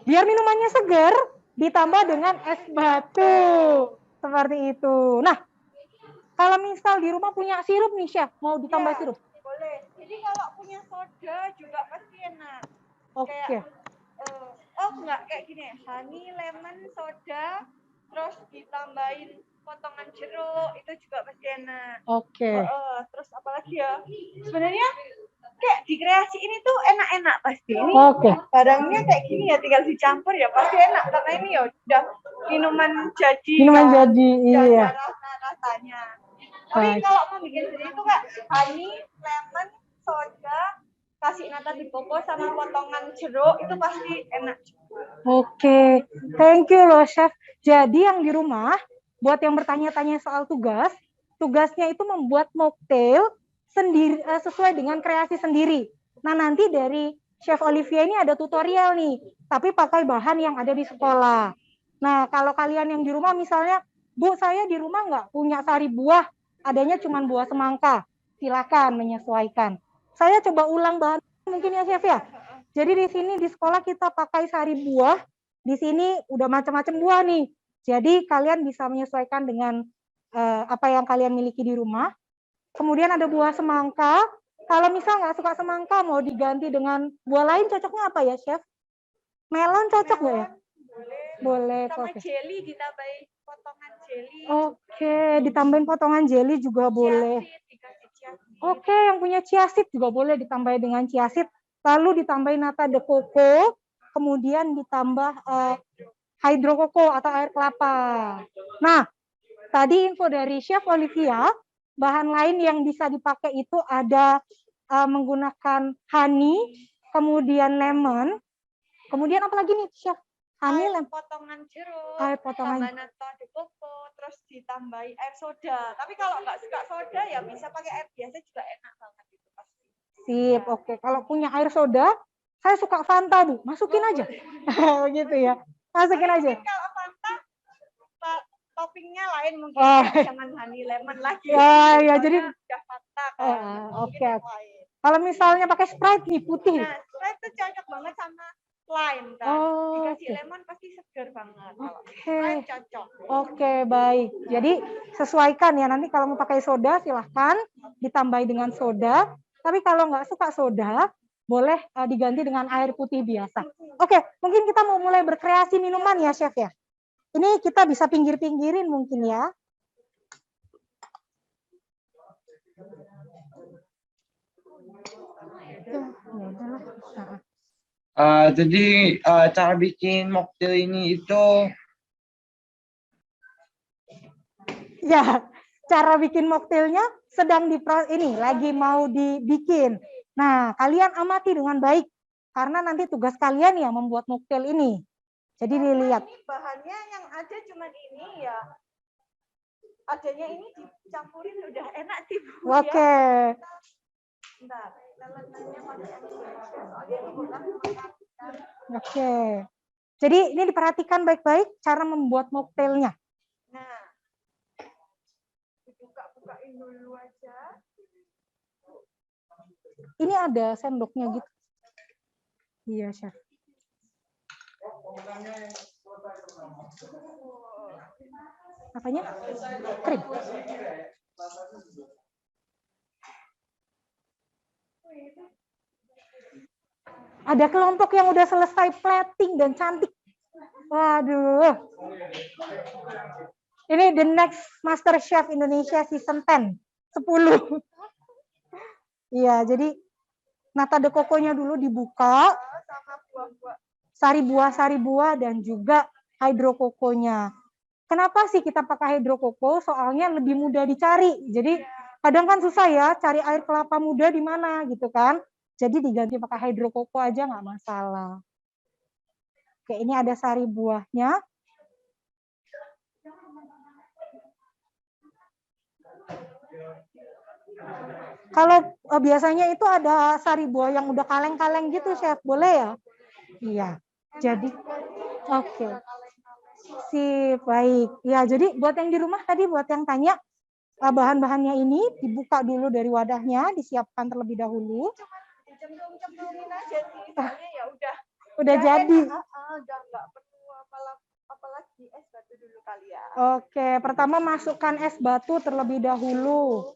biar minumannya segar, ditambah dengan es batu. Seperti itu. Nah, kalau misal di rumah punya sirup nih, Chef, mau ditambah sirup? Boleh. Jadi kalau punya soda juga pasti enak. Oke. Kayak, enggak, kayak gini, honey, lemon, soda, terus ditambahin potongan jeruk, itu juga pasti enak. Oke. Terus apalagi ya? Sebenarnya kayak di kreasi ini tuh enak-enak pasti. Ini barangnya kayak gini ya, tinggal dicampur ya pasti enak karena ini ya udah minuman jadi. Minuman jadi, iya. Rasanya. Tapi kalau mau bikin sendiri itu Kak, honey, lemon, soda, kasih nata de coco sama potongan jeruk itu pasti enak. Oke, thank you loh Chef. Jadi yang di rumah, buat yang bertanya-tanya soal tugas, tugasnya itu membuat mocktail sendiri sesuai dengan kreasi sendiri. Nah nanti dari Chef Olivia ini ada tutorial nih, tapi pakai bahan yang ada di sekolah. Nah kalau kalian yang di rumah misalnya, Bu saya di rumah nggak punya sari buah, adanya cuma buah semangka, silakan menyesuaikan. Saya coba ulang bahan mungkin ya Chef ya. Jadi di sini di sekolah kita pakai sari buah, di sini udah macam-macam buah nih. Jadi kalian bisa menyesuaikan dengan apa yang kalian miliki di rumah. Kemudian ada buah semangka. Kalau misal nggak suka semangka, mau diganti dengan buah lain, cocoknya apa ya, Chef? Melon cocok nggak ya? Boleh. Sama jelly, ditambahin potongan jelly. Oke, ditambahin potongan jelly juga boleh. Oke, yang punya chia seed juga boleh ditambahin dengan chia seed. Lalu ditambahin nata de coco, kemudian ditambah hydro coco atau air kelapa. Nah, tadi info dari Chef Olivia, bahan lain yang bisa dipakai itu ada menggunakan honey, kemudian lemon, kemudian apa lagi nih Chef? Honey, lemon, potongan jeruk, potongan tambah nata de coco, terus ditambahi air soda. Tapi kalau nggak suka soda ya bisa pakai air biasa juga enak banget itu pasti. Sip, oke. Kalau punya air soda, saya suka Fanta, Bu. Masukin aja. Gitu ya. Masukin aja. Kalau Fanta, toppingnya lain mungkin. Jangan honey lemon lagi. Ya, jadi udah Fanta kan. Oke. Kalau misalnya pakai Sprite nih, putih. Nah, Sprite itu cocok banget sama lime kan. Dikasih lemon pasti segar banget. Lime cocok. Oke, baik. Jadi sesuaikan ya. Nanti kalau mau pakai soda, silahkan ditambahi dengan soda. Tapi kalau nggak suka soda, boleh diganti dengan air putih biasa. Oke, mungkin kita mau mulai berkreasi minuman ya, Chef ya. Ini kita bisa pinggir-pinggirin mungkin ya. Jadi cara bikin mocktail ini itu ya, cara bikin mocktailnya sedang lagi mau dibikin. Nah, kalian amati dengan baik karena nanti tugas kalian ya membuat mocktail ini. Jadi dilihat. Bahannya yang ada cuma ini ya. Adanya ini dicampurin udah enak sih Bu. Oke. Bentar. Oke. Jadi ini diperhatikan baik-baik cara membuat mocktailnya. Nah, dibuka-bukain dulu aja. Ini ada sendoknya gitu. Iya, Chef. Apanya? Krim. Ada kelompok yang udah selesai plating dan cantik. Waduh. Ini the next Master Chef Indonesia season 10. 10. Iya, jadi nata de coco-nya dulu dibuka. Sari buah dan juga hydro coco-nya. Kenapa sih kita pakai hydro coco? Soalnya lebih mudah dicari. Jadi kadang kan susah ya cari air kelapa muda di mana gitu kan. Jadi diganti pakai hydro coco aja nggak masalah. Oke, ini ada sari buahnya. Kalau biasanya itu ada sari buah yang udah kaleng-kaleng gitu, Chef. Boleh ya? Iya. Jadi, oke. Sip, baik. Ya, jadi buat yang di rumah tadi, buat yang tanya, bahan-bahannya ini dibuka dulu dari wadahnya, disiapkan terlebih dahulu. Cemplung-cemplungin aja sih, soalnya ya udah jadi. Udah nggak perlu Oke, pertama masukkan es batu terlebih dahulu.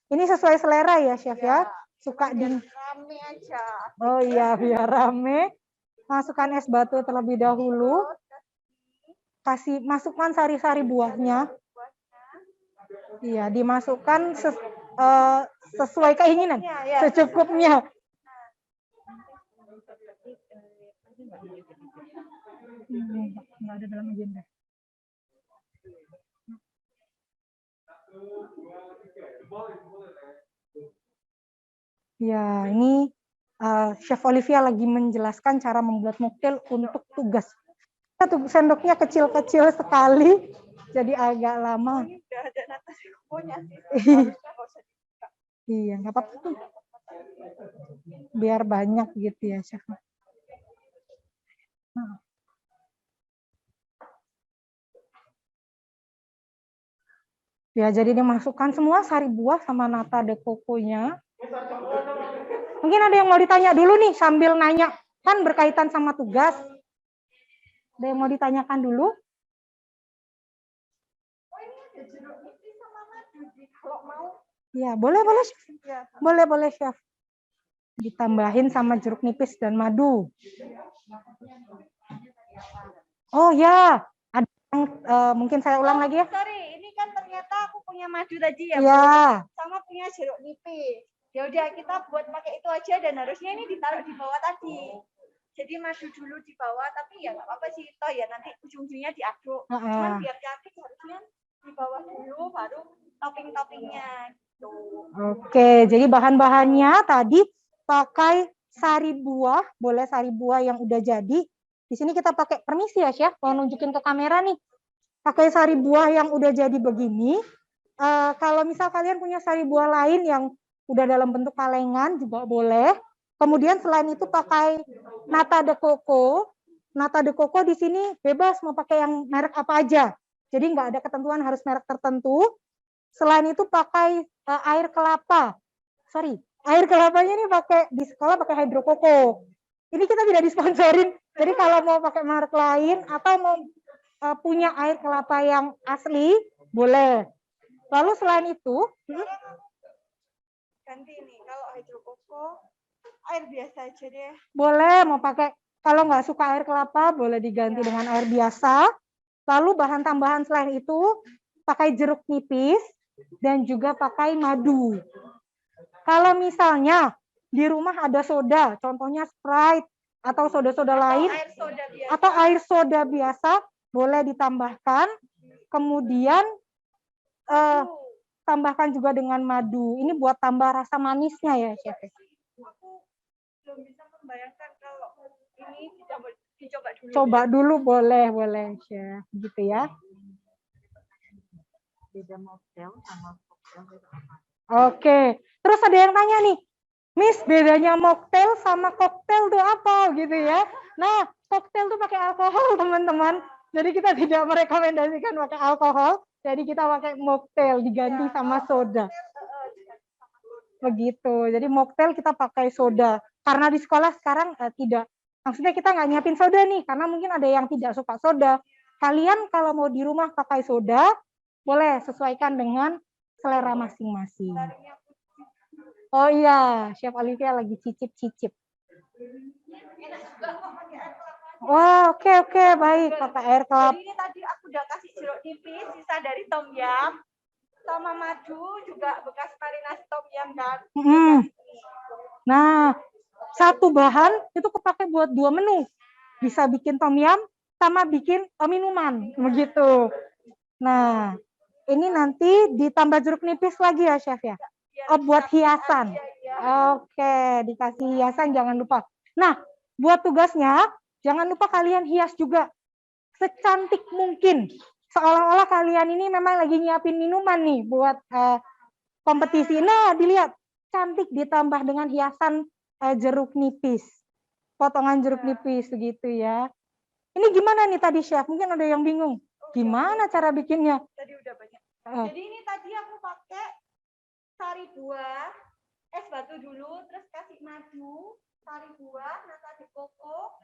Ini sesuai selera ya, Chef ya? Suka di Rame aja. Oh iya, biar rame. Masukkan es batu terlebih dahulu. Masukkan sari-sari buahnya. Iya, dimasukkan sesuai keinginan, secukupnya. Nggak ada dalam agenda. Ya, ini Chef Olivia lagi menjelaskan cara membuat mocktail untuk tugas. Sendoknya kecil-kecil sekali, jadi agak lama. Ini udah ada Natasha punya sih. Iya, nggak apa-apa tuh. Biar banyak gitu ya, Chef. Nah. Ya, jadi dimasukkan semua sari buah sama nata de coco-nya. Mungkin ada yang mau ditanya dulu nih sambil nanya, kan berkaitan sama tugas. Ada yang mau ditanyakan dulu? Ya, boleh, Chef. Ditambahin sama jeruk nipis dan madu. Oh ya, ada yang mungkin saya ulang lagi ya. Sorry, ini kan ternyata aku punya madu tadi ya, Ya. sama punya jeruk nipis. Ya udah kita buat pakai itu aja dan harusnya ini ditaruh di bawah tadi. Jadi madu dulu di bawah, tapi ya nggak apa-apa sih, toh ya nanti ujung-ujungnya diaduk. Cuman biar cantik harusnya di bawah dulu, baru topping-toppingnya. Gitu. Oke, jadi bahan-bahannya tadi pakai sari buah, boleh sari buah yang udah jadi. Di sini kita pakai, permisi ya Chef, mau nunjukin ke kamera nih. Pakai sari buah yang udah jadi begini. Kalau misal kalian punya sari buah lain yang udah dalam bentuk kalengan juga boleh. Kemudian selain itu pakai nata de coco. Nata de coco di sini bebas mau pakai yang merek apa aja. Jadi nggak ada ketentuan harus merek tertentu. Selain itu pakai air kelapa. Air kelapanya ini pakai di sekolah pakai hydro coco. Ini kita tidak disponsorin. Jadi kalau mau pakai merek lain atau mau punya air kelapa yang asli, boleh. Lalu selain itu, ganti nih, kalau hydro coco, air biasa aja deh. Boleh, mau pakai, kalau nggak suka air kelapa, boleh diganti dengan air biasa. Lalu bahan tambahan selain itu, pakai jeruk nipis, dan juga pakai madu. Kalau misalnya di rumah ada soda, contohnya Sprite, atau soda-soda lain, atau air soda biasa, boleh ditambahkan. Kemudian tambahkan juga dengan madu. Ini buat tambah rasa manisnya ya, Chef. Aku belum bisa membayangkan kalau ini dicoba dulu. Coba dulu boleh, Chef. Gitu ya. Beda mocktail sama cocktail. Oke. Terus ada yang tanya nih, Miss, bedanya mocktail sama koktail tuh apa gitu ya? Nah, koktail tuh pakai alkohol, teman-teman. Jadi kita tidak merekomendasikan pakai alkohol. Jadi kita pakai mocktail diganti sama soda. Begitu. Jadi mocktail kita pakai soda. Karena di sekolah sekarang tidak. Maksudnya kita nggak nyiapin soda nih, karena mungkin ada yang tidak suka soda. Kalian kalau mau di rumah pakai soda, boleh sesuaikan dengan selera masing-masing. Oh iya, Chef Olivia lagi cicip-cicip. Wah, oke, baik, pakai air kelapa. Jadi ini tadi aku udah kasih jeruk nipis, sisa dari tom yum, sama madu juga bekas marinasi tom yum kan. Nah, satu bahan itu kepake buat 2 menu. Bisa bikin tom yum sama bikin minuman, begitu. Nah, ini nanti ditambah jeruk nipis lagi ya, Chef ya? Oh, buat hiasan. Oke, dikasih hiasan jangan lupa. Nah, buat tugasnya, jangan lupa kalian hias juga secantik mungkin. Seolah-olah kalian ini memang lagi nyiapin minuman nih buat kompetisi. Nah, dilihat cantik ditambah dengan hiasan jeruk nipis. Potongan jeruk nipis begitu ya. Ini gimana nih tadi Chef? Mungkin ada yang bingung. Gimana cara bikinnya? Tadi udah banyak. Jadi ini tadi aku pakai sari buah, es batu dulu, terus kasih madu, sari buah, nata de coco,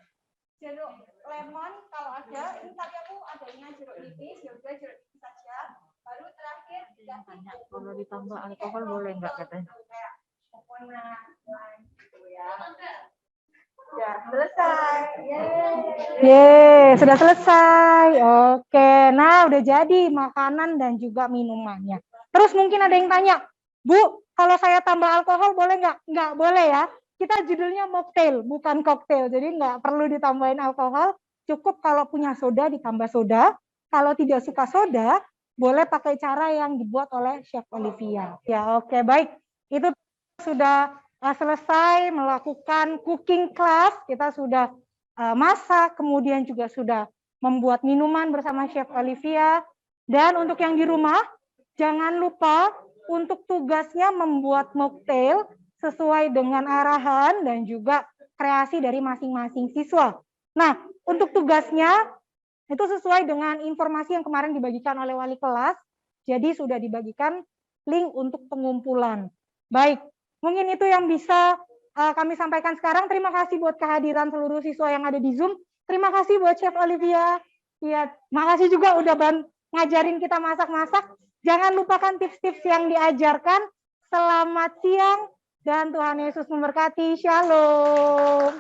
jeruk lemon kalau ada. Ini tadi aku adanya jeruk nipis, ya udah jeruk nipis saja. Baru terakhir dikasih Kalau ditambah alkohol boleh nggak katanya? kayak coconut gitu ya. Ya, selesai. Yeay, sudah selesai. Oke, nah udah jadi makanan dan juga minumannya. Terus mungkin ada yang tanya, Bu, kalau saya tambah alkohol boleh nggak? Nggak boleh ya. Kita judulnya mocktail, bukan koktail. Jadi nggak perlu ditambahin alkohol. Cukup kalau punya soda ditambah soda. Kalau tidak suka soda, boleh pakai cara yang dibuat oleh Chef Olivia. Ya, oke, baik. Itu sudah selesai melakukan cooking class, kita sudah masak, kemudian juga sudah membuat minuman bersama Chef Olivia. Dan untuk yang di rumah, jangan lupa untuk tugasnya membuat mocktail sesuai dengan arahan dan juga kreasi dari masing-masing siswa. Nah, untuk tugasnya itu sesuai dengan informasi yang kemarin dibagikan oleh wali kelas, jadi sudah dibagikan link untuk pengumpulan. Baik, mungkin itu yang bisa kami sampaikan sekarang. Terima kasih buat kehadiran seluruh siswa yang ada di Zoom. Terima kasih buat Chef Olivia. Ya, makasih juga udah ngajarin kita masak-masak. Jangan lupakan tips-tips yang diajarkan. Selamat siang dan Tuhan Yesus memberkati. Shalom.